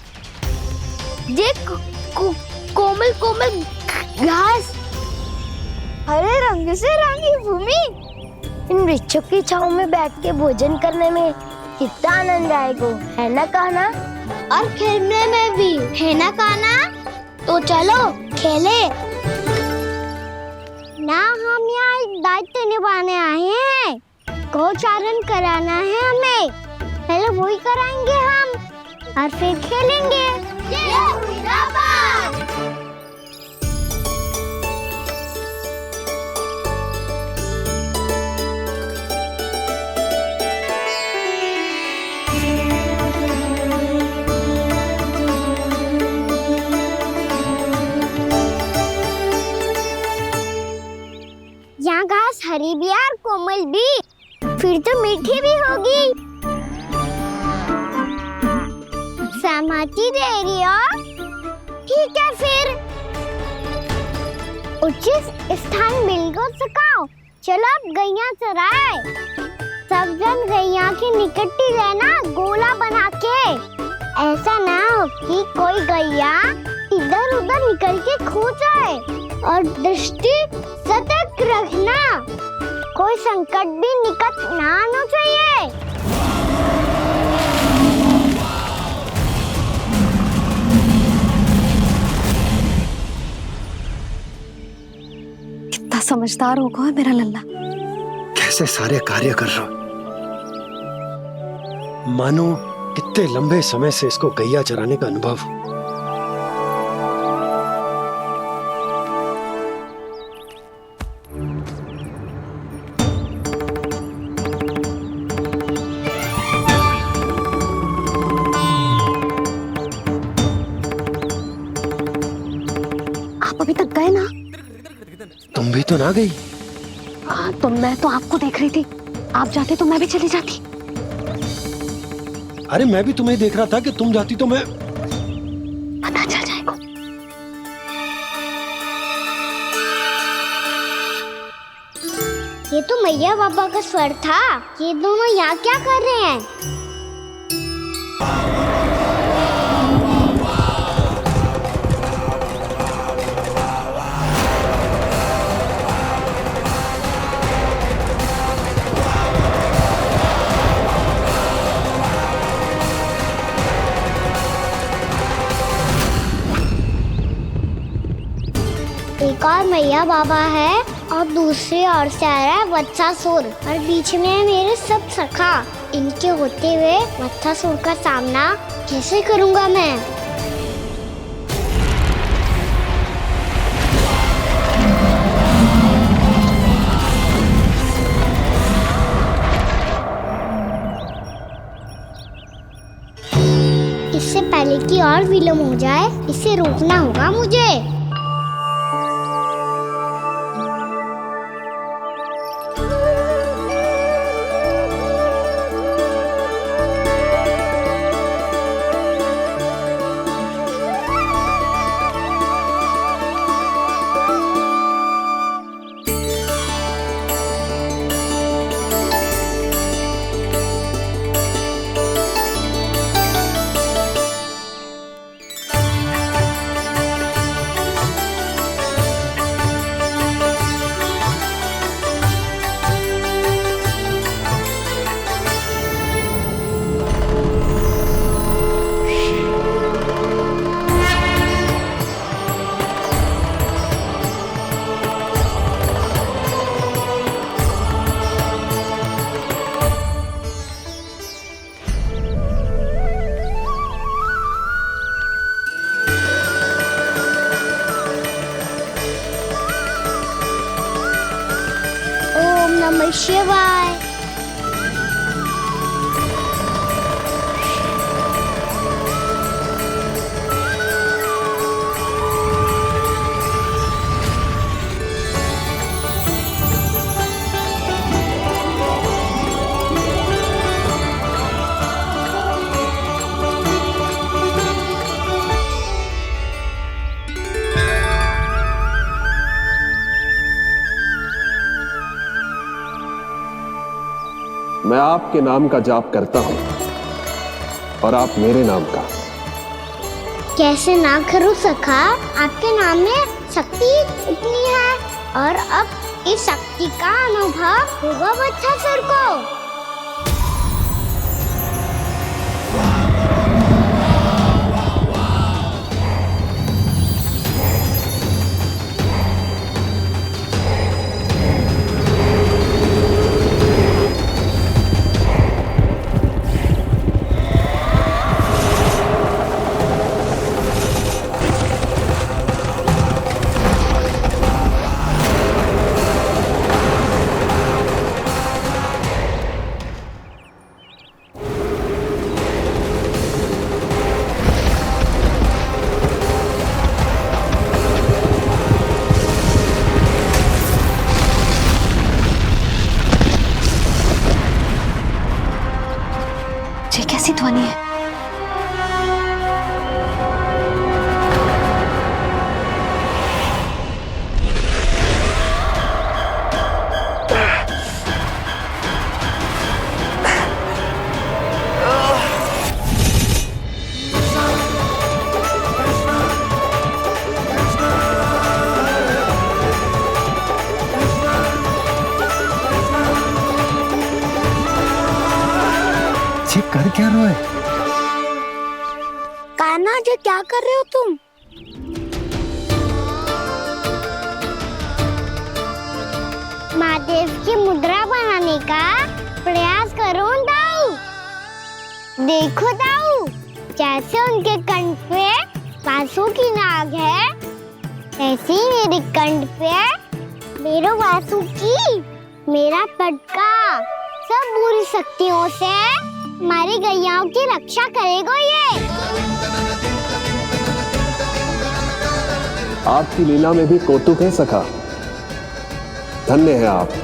देख कोमल कोमल घास, हरे रंग से रंगी भूमि, इन वृक्षों की छांव में बैठ के भोजन करने में कितना आनंद आएगा, है ना कान्हा? और खेलने में भी, है ना कान्हा? तो चलो खेले ना। हम यहाँ एक दायित्व निभाने आए हैं, गोचारण कराना है हमें। पहले वही कराएंगे हम और फिर खेलेंगे। यहाँ घास हरी भी और कोमल भी, फिर तो मीठी भी होगी। सहमति दे रही हो? ठीक है फिर उचित स्थान मिलकर सकाओ। चलो अब गैया चराए। सब जन गैया के निकट ही रहना, गोला बना के। ऐसा ना हो कि कोई गैया इधर उधर निकल के खो जाए। और दृष्टि सतर्क रखना, कोई संकट भी निकट ना आना चाहिए। कितना समझदार होगा है मेरा लल्ला। कैसे सारे कार्य कर रहा, मानो कितने लंबे समय से इसको गैया चराने का अनुभव हो। आप अभी तक गए ना? तुम भी तो ना गई। तो मैं तो आपको देख रही थी, आप जाते तो मैं भी चली जाती। अरे मैं भी तुम्हें देख रहा था कि तुम जाती तो मैं। पता चल जाएगा। ये तो मैया बाबा का स्वर था। ये दोनों यहाँ क्या कर रहे हैं? एक और मैया बाबा है और दूसरी ओर से आ रहा है वत्सासुर और बीच में है मेरे सब सखा। इनके होते हुए वत्सासुर का सामना कैसे करूंगा मैं? इससे पहले कि और विलम्ब हो जाए, इसे रोकना होगा मुझे। ओम नमः शिवाय। मैं आपके नाम का जाप करता हूं और आप मेरे नाम का। कैसे ना करूं सखा, आपके नाम में शक्ति इतनी है और अब इस शक्ति का अनुभव होगा वत्सासुर को। कान्हा जी क्या कर रहे हो तुम? महादेव की मुद्रा बनाने का प्रयास करो दाऊ। देखो दाऊ, जैसे उनके कंठ पे वासु की नाग है, ऐसे ही मेरे कंठ पे मेरे वासु की मेरा पटका सब बुरी शक्तियों से हमारी गैयाओं की रक्षा करेगा ये। आपकी लीला में भी कौतुक है सखा, धन्य है आप।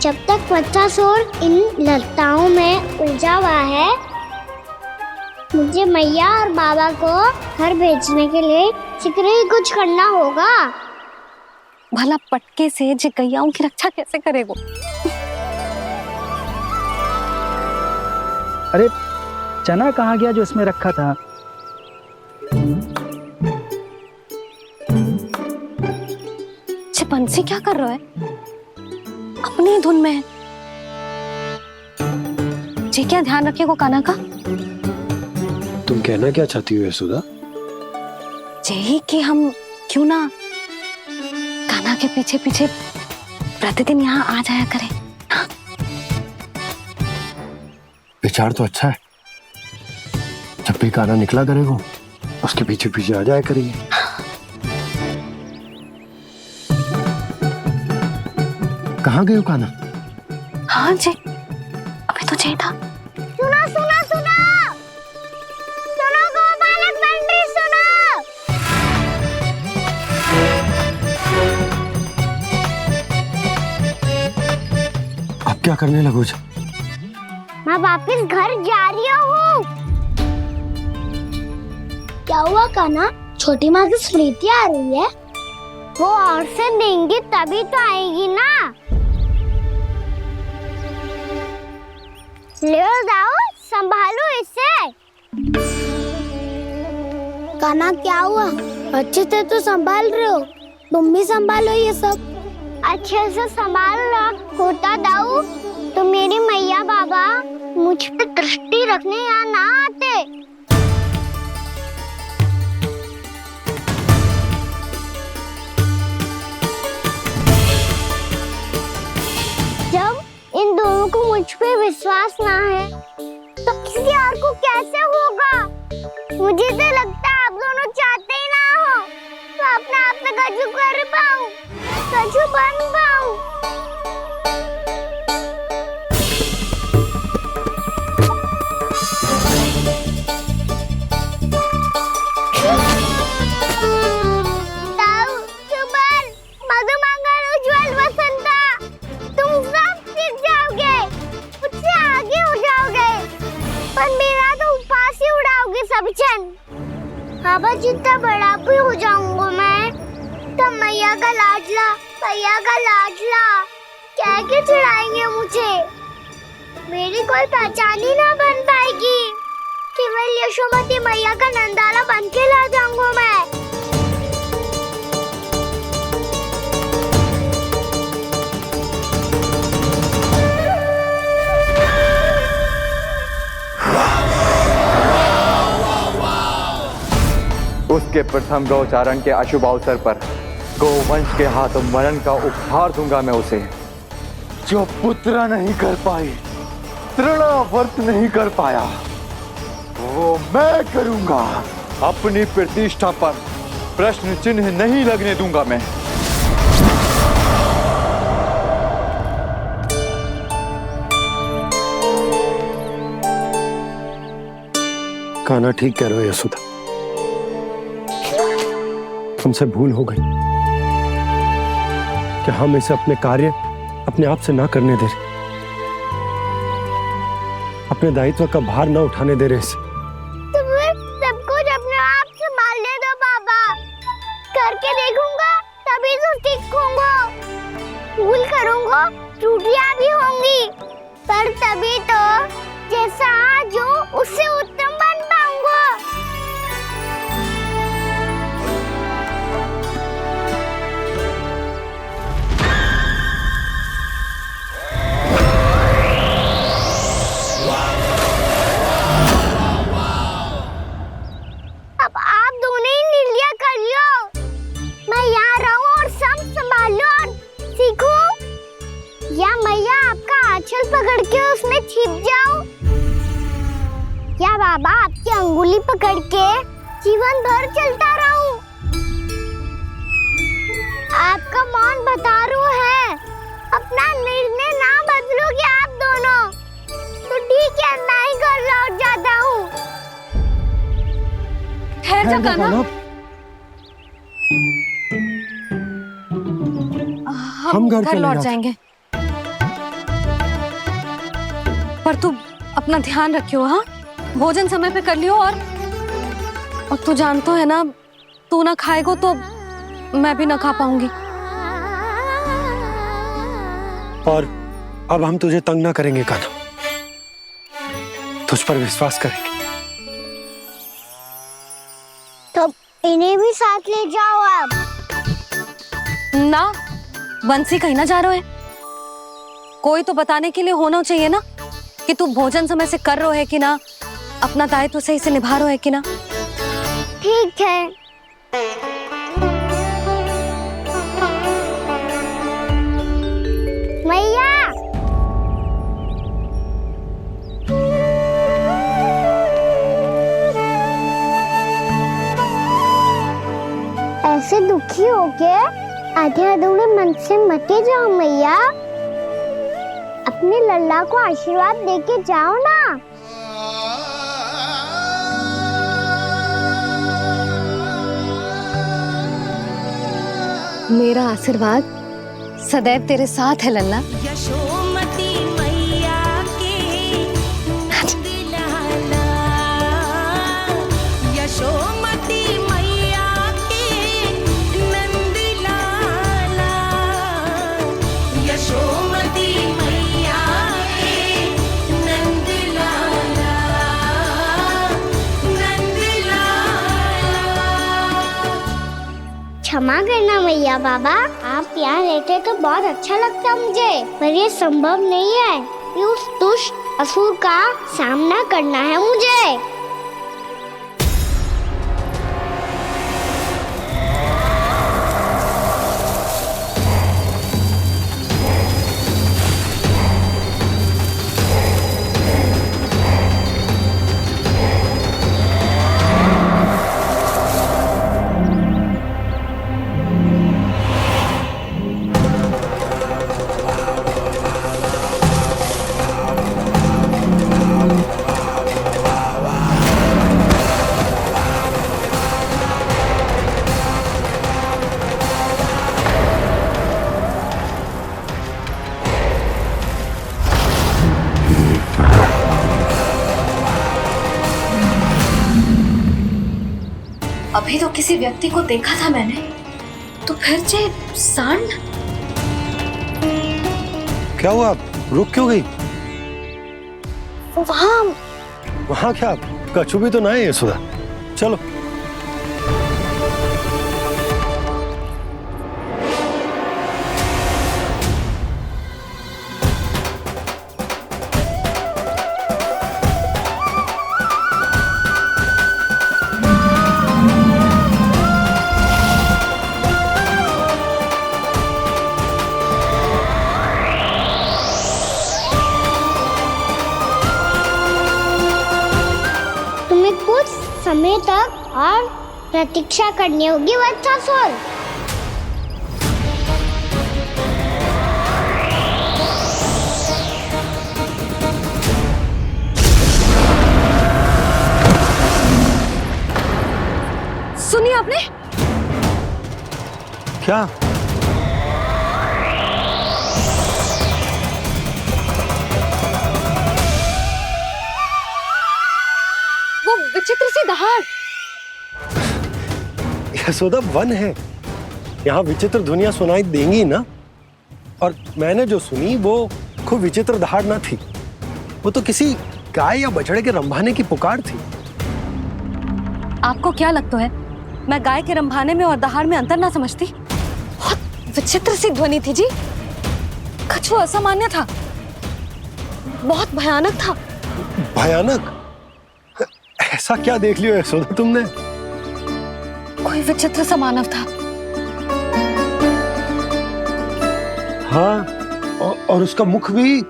जब तक बच्चासुर इन लताओं में उलझा हुआ है, मुझे मैया और बाबा को घर भेजने के लिए शीघ्र ही कुछ करना होगा। भला पटके से जे गैयाओं की रक्षा कैसे करेगो? अरे चना कहाँ गया जो इसमें रखा था? बंसी क्या कर रहा है? अपनी धुन में है। जी क्या ध्यान रखेगो कान्हा का? तुम कहना क्या चाहती हो यशोदा? यही कि हम क्यों ना कान्हा के पीछे पीछे प्रतिदिन यहाँ आ जाया करें। विचार तो अच्छा है। जब भी कान्हा निकला करेगा उसके पीछे पीछे आ जाया करेंगे। कहाँ गए हो कान्हा? हाँ जी, अभी तो चाहिए था। सुनो सुनो सुनो सुनो गोपालक पंडित सुनो। अब क्या करने लगो? मैं वापस घर जा रही हूँ। क्या हुआ कान्हा? छोटी माँ की स्मृति आ रही है? वो और से देंगे तभी तो आएगी ना। ले जाओ, संभालो इसे। कान्हा क्या हुआ? अच्छे से तो संभाल रहे हो, तुम भी संभालो ये सब। अच्छे से संभालना होता दाऊ तो मेरी मैया बाबा मुझ पे दृष्टि रखने यहाँ ना आते। जब इन दोनों को मुझ पे विश्वास ना है तो किसी और को कैसे होगा? मुझे तो लगता है आप दोनों चाहते ही ना हो तो अपने आप में गजू कर पाऊं, गजू बन पाऊं। बाबा जितना बड़ा भी हो जाऊंगा मैं तो मैया का लाडला कह के चिढ़ाएंगे मुझे। मेरी कोई पहचान ही ना बन पाएगी। केवल यशोमती मैया का नंदाला बन के ला जाऊंगा मैं। उसके प्रथम गौचारण के अशुभ अवसर पर गोवंश के हाथों मरण का उपहार दूंगा मैं उसे। जो पुत्र नहीं कर पाई, तृणावर्त नहीं कर पाया, वो मैं करूंगा। अपनी प्रतिष्ठा पर प्रश्न चिन्ह नहीं लगने दूंगा मैं। कान्हा ठीक कह रहे हो यशोदा, हमसे भूल हो गई कि हम इसे अपने कार्य अपने आप से ना करने दे रहे, अपने दायित्व का भार ना उठाने दे रहे इसे। तो फिर सब कुछ अपने आप संभालने दो बाबा। छिप जाऊं? या बाबा आपकी अंगुली पकड़ के जीवन भर चलता रहूं? आपका मौन बतारू है, अपना निर्णय ना बदलोगे आप दोनों तो ठीक है, मैं ही घर लौट जाता हूँ। ठहर जा कान्हा। हम घर लौट जाएंगे, पर तू अपना ध्यान रखियो। हाँ, भोजन समय पे कर लियो। और तू जानतो है ना, तू ना खाएगो तो मैं भी ना खा पाऊंगी। और अब हम तुझे तंग ना करेंगे कान्हा, तुझ पर विश्वास करेंगे। तो इन्हें भी साथ ले जाओ आप। ना, बंसी कहीं ना जा रहे है। कोई तो बताने के लिए होना चाहिए ना कि तू भोजन समय से कर रहे है कि ना, अपना दायित्व सही से निभा रहे है कि ना। ठीक है। मैया, ऐसे दुखी हो के आधे अधूरे मन से मत जाओ मैया, अपने लल्ला को आशीर्वाद देके जाओ ना। मेरा आशीर्वाद सदैव तेरे साथ है लल्ला। यशोमती मैया के नंद लाला, यशोमती मैया के नंद लाला, यशोमती मैया के नंद लाला, नंद लाला। क्षमा करना मैया बाबा, आप यहाँ रहते तो बहुत अच्छा लगता मुझे, पर ये संभव नहीं है। ये उस दुष्ट असुर का सामना करना है मुझे। अभी तो किसी व्यक्ति को देखा था मैंने, तो फिर से सांड। क्या हुआ, रुक क्यों गई? वहाँ क्या, कछु भी तो ना है यशोदा। चलो। समय तक और प्रतीक्षा करनी होगी वत्सासुर। सुनिए आपने क्या? वो विचित्र सी दहाड़। यशोदा, वन है, यहाँ विचित्र ध्वनियां सुनाई देंगी ना। और मैंने जो सुनी वो खूब विचित्र दहाड़ ना थी, वो तो किसी गाय या बछड़े के रंभाने की पुकार थी। आपको क्या लगता है मैं गाय के रंभाने में और दहाड़ में अंतर ना समझती? बहुत विचित्र सी ध्वनि थी जी, कुछ असामान्य था, बहुत भयानक था। भयानक? ऐसा क्या देख लियो यशोदा तुमने? कोई विचित्र सा मानव था। हाँ, और उसका मुख भी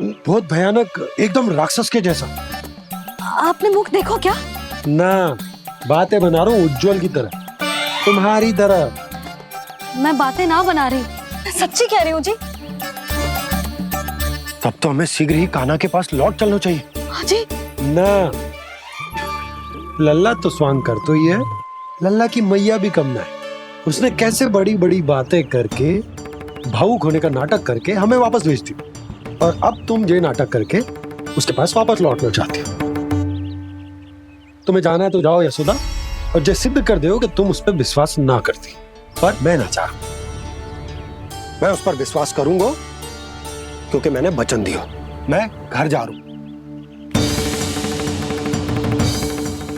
बहुत भयानक, एकदम राक्षस के जैसा। आपने मुख देखो क्या? ना, बातें बना रहा हूँ उज्जवल की तरह, तुम्हारी तरह। मैं बातें ना बना रही, सच्ची कह रही हूँ जी। तब तो हमें शीघ्र ही कान्हा के पास लौट चलना चाहिए। हाँ जी। ना, लल्ला तो स्वांग कर तो ही है, लल्ला की मैया भी कम ना है। उसने कैसे बड़ी बड़ी बातें करके, भावुक होने का नाटक करके हमें वापस भेज दी, और अब तुम ये नाटक करके उसके पास वापस लौटना चाहते हो। तुम्हें जाना है तो जाओ यशोदा, और ये सिद्ध कर दो कि तुम उस पर विश्वास ना करती। पर मैं ना चाह, मैं उस पर विश्वास करूंगा क्योंकि मैंने वचन दिया। मैं घर जा रहा हूं।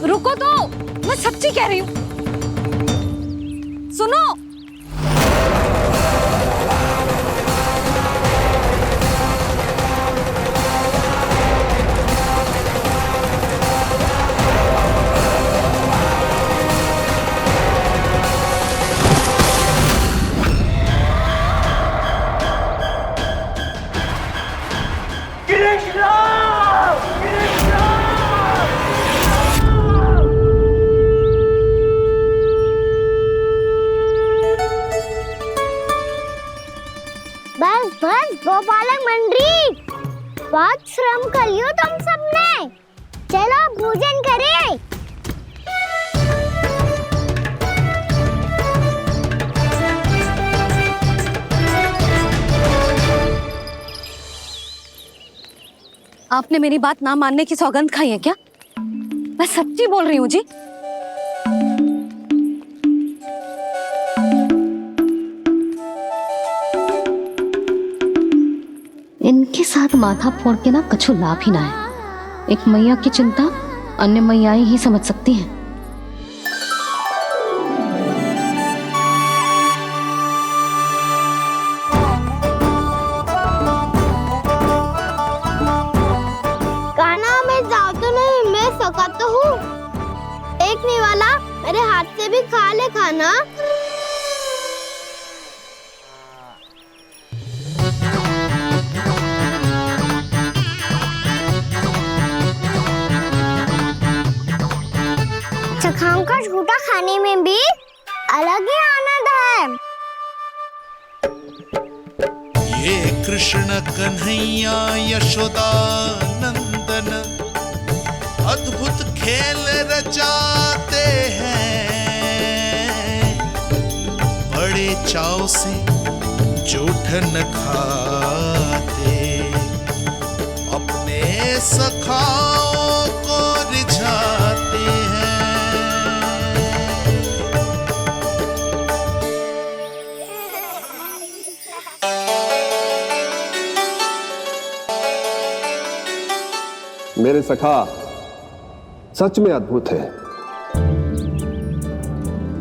रुको तो, मैं सच्ची कह रही हूँ। सुनो, बस बस गोपालक मंडली, बहुत श्रम कर लियो तुम सबने। चलो भोजन करें। आपने मेरी बात ना मानने की सौगंध खाई है क्या? मैं सच्ची बोल रही हूँ जी। इनके साथ माथा फोड़ के ना कछु लाभ ही ना है। एक मैया की चिंता अन्य मैयाएं ही समझ सकती हैं। कान्हा मैं जाओ तो नहीं, मैं सका तो हूँ। एक नहीं वाला मेरे हाथ से भी खा ले खाना। चखाओं का झूठा खाने में भी अलग ही आनंद है। ये कृष्ण कन्हैया यशोदा नंदन अद्भुत खेल रचाते हैं, बड़े चाव से जूठन खाते, अपने सखाओं को रिझाते हैं। मेरे सखा सच में अद्भुत है।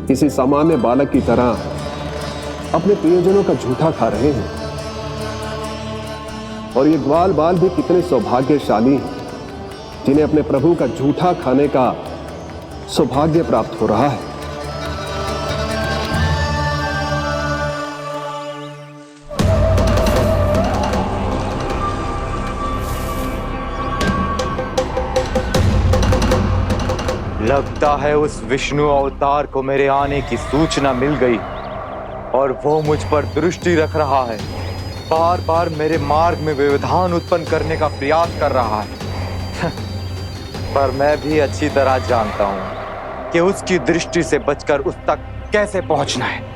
किसी सामान्य बालक की तरह अपने प्रियजनों का झूठा खा रहे हैं, और ये ग्वाल बाल भी कितने सौभाग्यशाली हैं जिन्हें अपने प्रभु का झूठा खाने का सौभाग्य प्राप्त हो रहा है। लगता है उस विष्णु अवतार को मेरे आने की सूचना मिल गई और वो मुझ पर दृष्टि रख रहा है। बार बार मेरे मार्ग में व्यवधान उत्पन्न करने का प्रयास कर रहा है। पर मैं भी अच्छी तरह जानता हूं कि उसकी दृष्टि से बचकर उस तक कैसे पहुंचना है।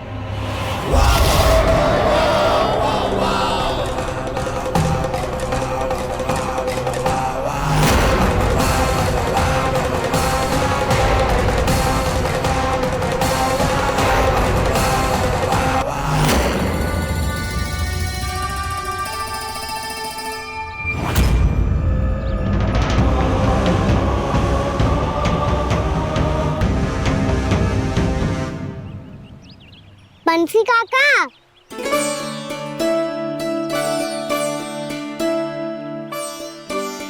बंसी काका,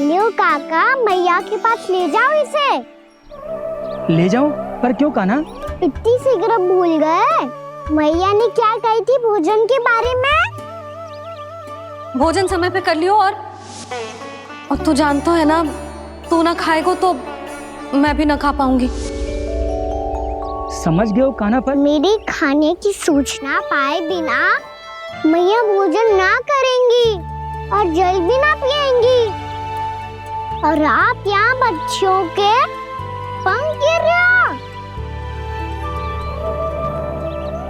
लियो काका, मैया के पास ले जाओ इसे। ले जाओ? पर क्यों कान्हा? इतनी शीघ्र भूल गए? मैया ने क्या कही थी भोजन के बारे में? भोजन समय पे कर लियो और और तू जानता है ना, तू ना खाएगा तो मैं भी ना खा पाऊंगी। समझ गए हो कान्हा पर? मेरे खाने की सूचना पाए बिना मैया भोजन ना करेंगी और जल भी ना पिएंगी। और आप यहाँ बच्चों के पंख गिर रहे हो।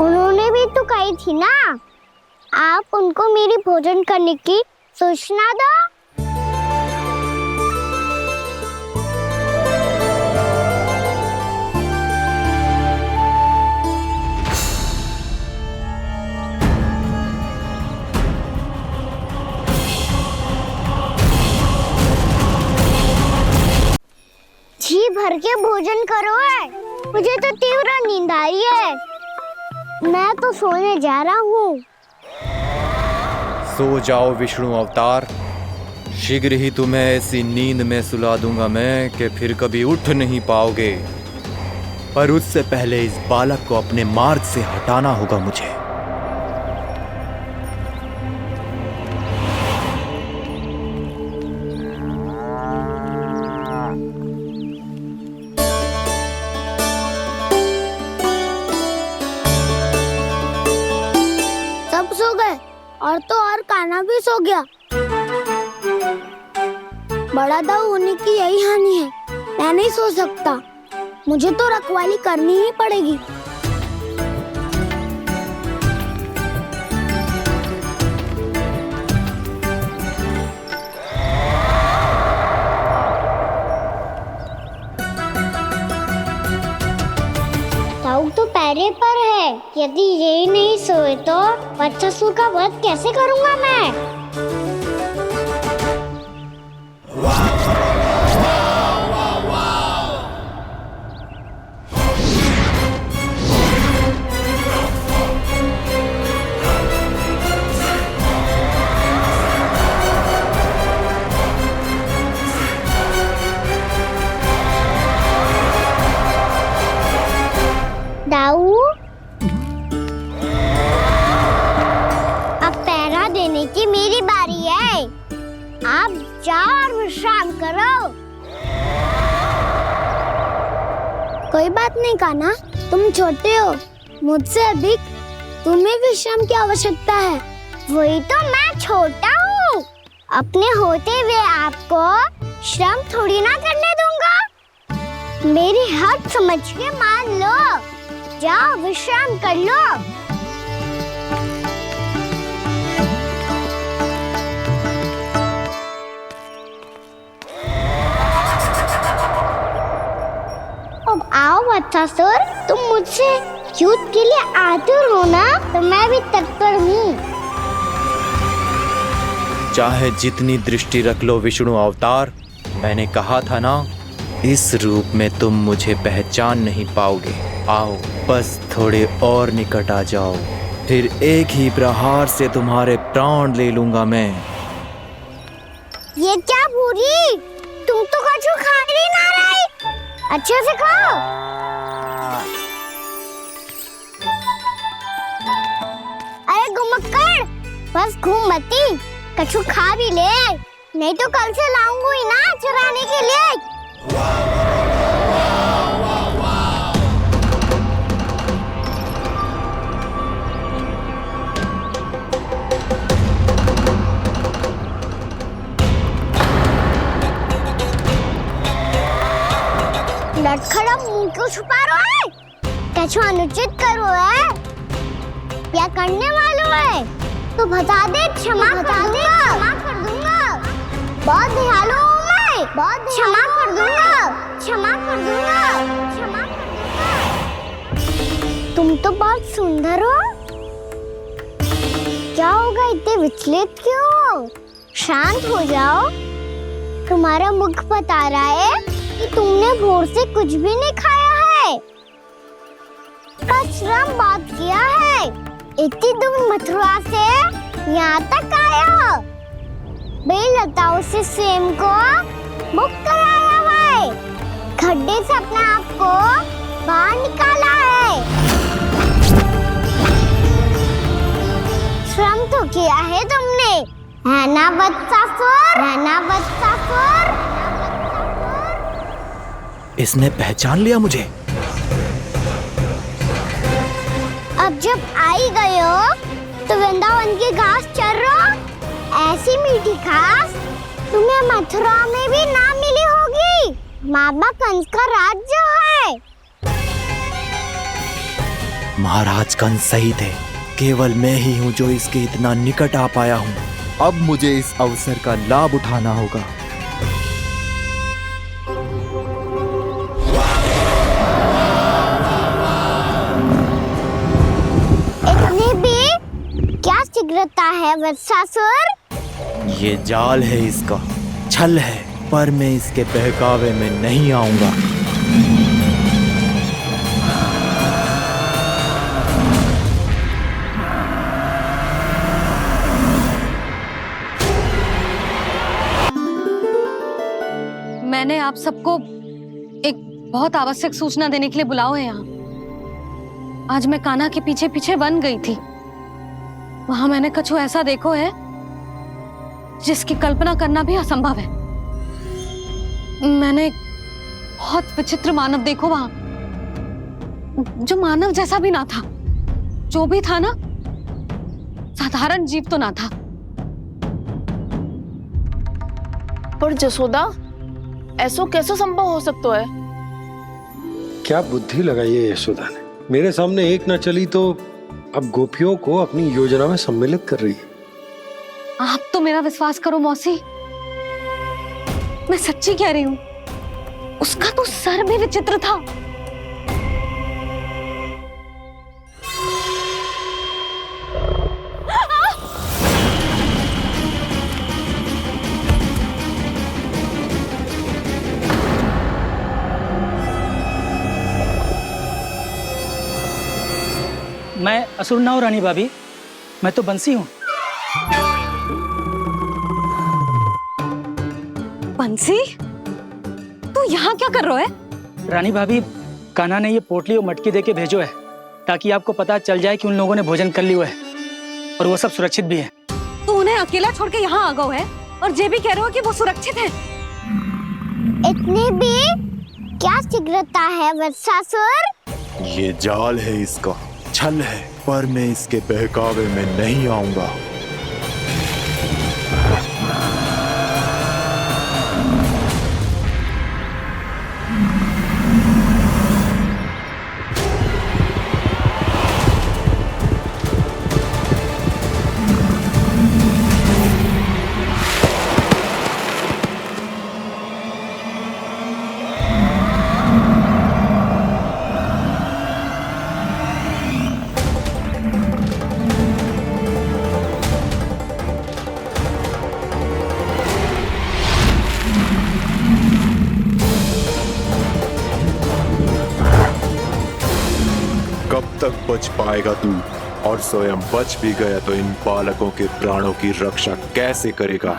उन्होंने भी तो कही थी ना, आप उनको मेरी भोजन करने की सूचना दो। जी भर के भोजन करो है, मुझे तो तीव्र नींद आई है। मैं तो सोने जा रहा हूँ। सो जाओ विष्णु अवतार, शीघ्र ही तुम्हें ऐसी नींद में सुला दूंगा मैं कि फिर कभी उठ नहीं पाओगे। पर उससे पहले इस बालक को अपने मार्ग से हटाना होगा मुझे। सब सो गए और तो और कान्हा भी सो गया। बड़ा दाऊ होने की यही हानि है, मैं नहीं सो सकता। मुझे तो रखवाली करनी ही पड़ेगी। दाऊ तो पैरे पर है। यदि यही नहीं सोए तो बच्चासुर का वध कैसे करूंगा मैं? दाऊ, अब पहरा देने की मेरी बारी है। आप जाओ और विश्राम करो। कोई बात नहीं कान्हा, तुम छोटे हो, मुझसे अधिक तुम्हें विश्राम की आवश्यकता है। वही तो मैं छोटा हूँ, अपने होते हुए आपको श्रम थोड़ी ना करने दूंगा। मेरी हद समझ के मान लो। जाओ विश्राम कर लो। अब आओ बच्चासुर, तुम मुझसे युद्ध के लिए आतुर हो ना, तो मैं भी तत्पर हूँ। चाहे जितनी दृष्टि रख लो विष्णु अवतार, मैंने कहा था ना, इस रूप में तुम मुझे पहचान नहीं पाओगे। आओ बस थोड़े और निकट आ जाओ, फिर एक ही प्रहार से तुम्हारे प्राण ले लूंगा मैं। ये क्या भूरी, तुम तो कछु खा ही ना रही। अच्छे से खाओ। अरे घुमक्कड़, बस घूम मती, कछु खा भी ले, नहीं तो कल से लाऊंगा ही ना चुराने के लिए। लटखड़ा मुंह क्यों छुपा रहा है? कछु अनुचित करो है या करने वालों है तो बता दे, क्षमा कर दूंगा। बहुत दयालु हूँ मैं, बहुत क्षमा कर दूंगा। तुम तो बहुत सुंदर हो। क्या होगा, इतने विचलित क्यों हो? शांत हो जाओ। तुम्हारा मुख बता रहा है कि तुमने भोर से कुछ भी नहीं खाया है, बस श्रम बहुत किया है। इतनी दूर मथुरा से यहाँ तक आए हो, बेलताओं से स्वयं को मुक्त कराया है, खड्डे से अपने आप को बाहर निकाला है। श्रम तो किया है तुमने, है ना वत्सासुर, है ना वत्सासुर। इसने पहचान लिया मुझे। अब जब आई गए हो तो वृंदावन की घास चर रहो, ऐसी मीठी घास तुम्हें मथुरा में भी ना मिली होगी। बाबा कंस का राज्य है। महाराज कंस सही थे, केवल मैं ही हूँ जो इसके इतना निकट आ पाया हूँ। अब मुझे इस अवसर का लाभ उठाना होगा। इतने भी क्या शीघ्रता है वत्सासुर? ये जाल है इसका, छल है, पर मैं इसके बहकावे में नहीं आऊंगा। मैंने आप सबको एक बहुत आवश्यक सूचना देने के लिए बुलाओ है यहाँ। आज मैं कान्हा के पीछे पीछे वन गई थी। वहां मैंने कछु ऐसा देखो है जिसकी कल्पना करना भी असंभव है। मैंने एक बहुत विचित्र मानव देखो वहां, जो मानव जैसा भी ना था। जो भी था ना, साधारण जीव तो ना था। पर जसोदा, ऐसो कैसे संभव हो सकता है? क्या बुद्धि लगाई है यशोदा ने। मेरे सामने एक ना चली तो अब गोपियों को अपनी योजना में सम्मिलित कर रही है। आप तो मेरा विश्वास करो मौसी, मैं सच्ची कह रही हूं। उसका तो सर भी विचित्र था। मैं असुर ना हूं रानी भाभी, मैं तो बंसी हूँ। बंसी, तू यहाँ क्या कर रहा है? रानी भाभी, कान्हा ने ये पोटली और मटकी देके भेजो है ताकि आपको पता चल जाए कि उन लोगों ने भोजन कर लिया है और वो सब सुरक्षित भी है। तू उन्हें अकेला छोड़ के यहाँ आ गया है और ये भी कह रहे हो कि वो सुरक्षित है। इतने भी क्या शीघ्रता है वत्सासुर? ये जाल है इसका, छल है, पर मैं इसके बहकावे में नहीं आऊंगा। तक बच पाएगा तू, और स्वयं बच भी गया तो इन बालकों के प्राणों की रक्षा कैसे करेगा?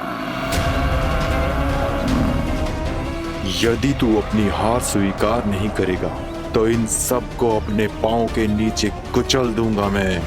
यदि तू अपनी हार स्वीकार नहीं करेगा तो इन सबको अपने पांव के नीचे कुचल दूंगा मैं।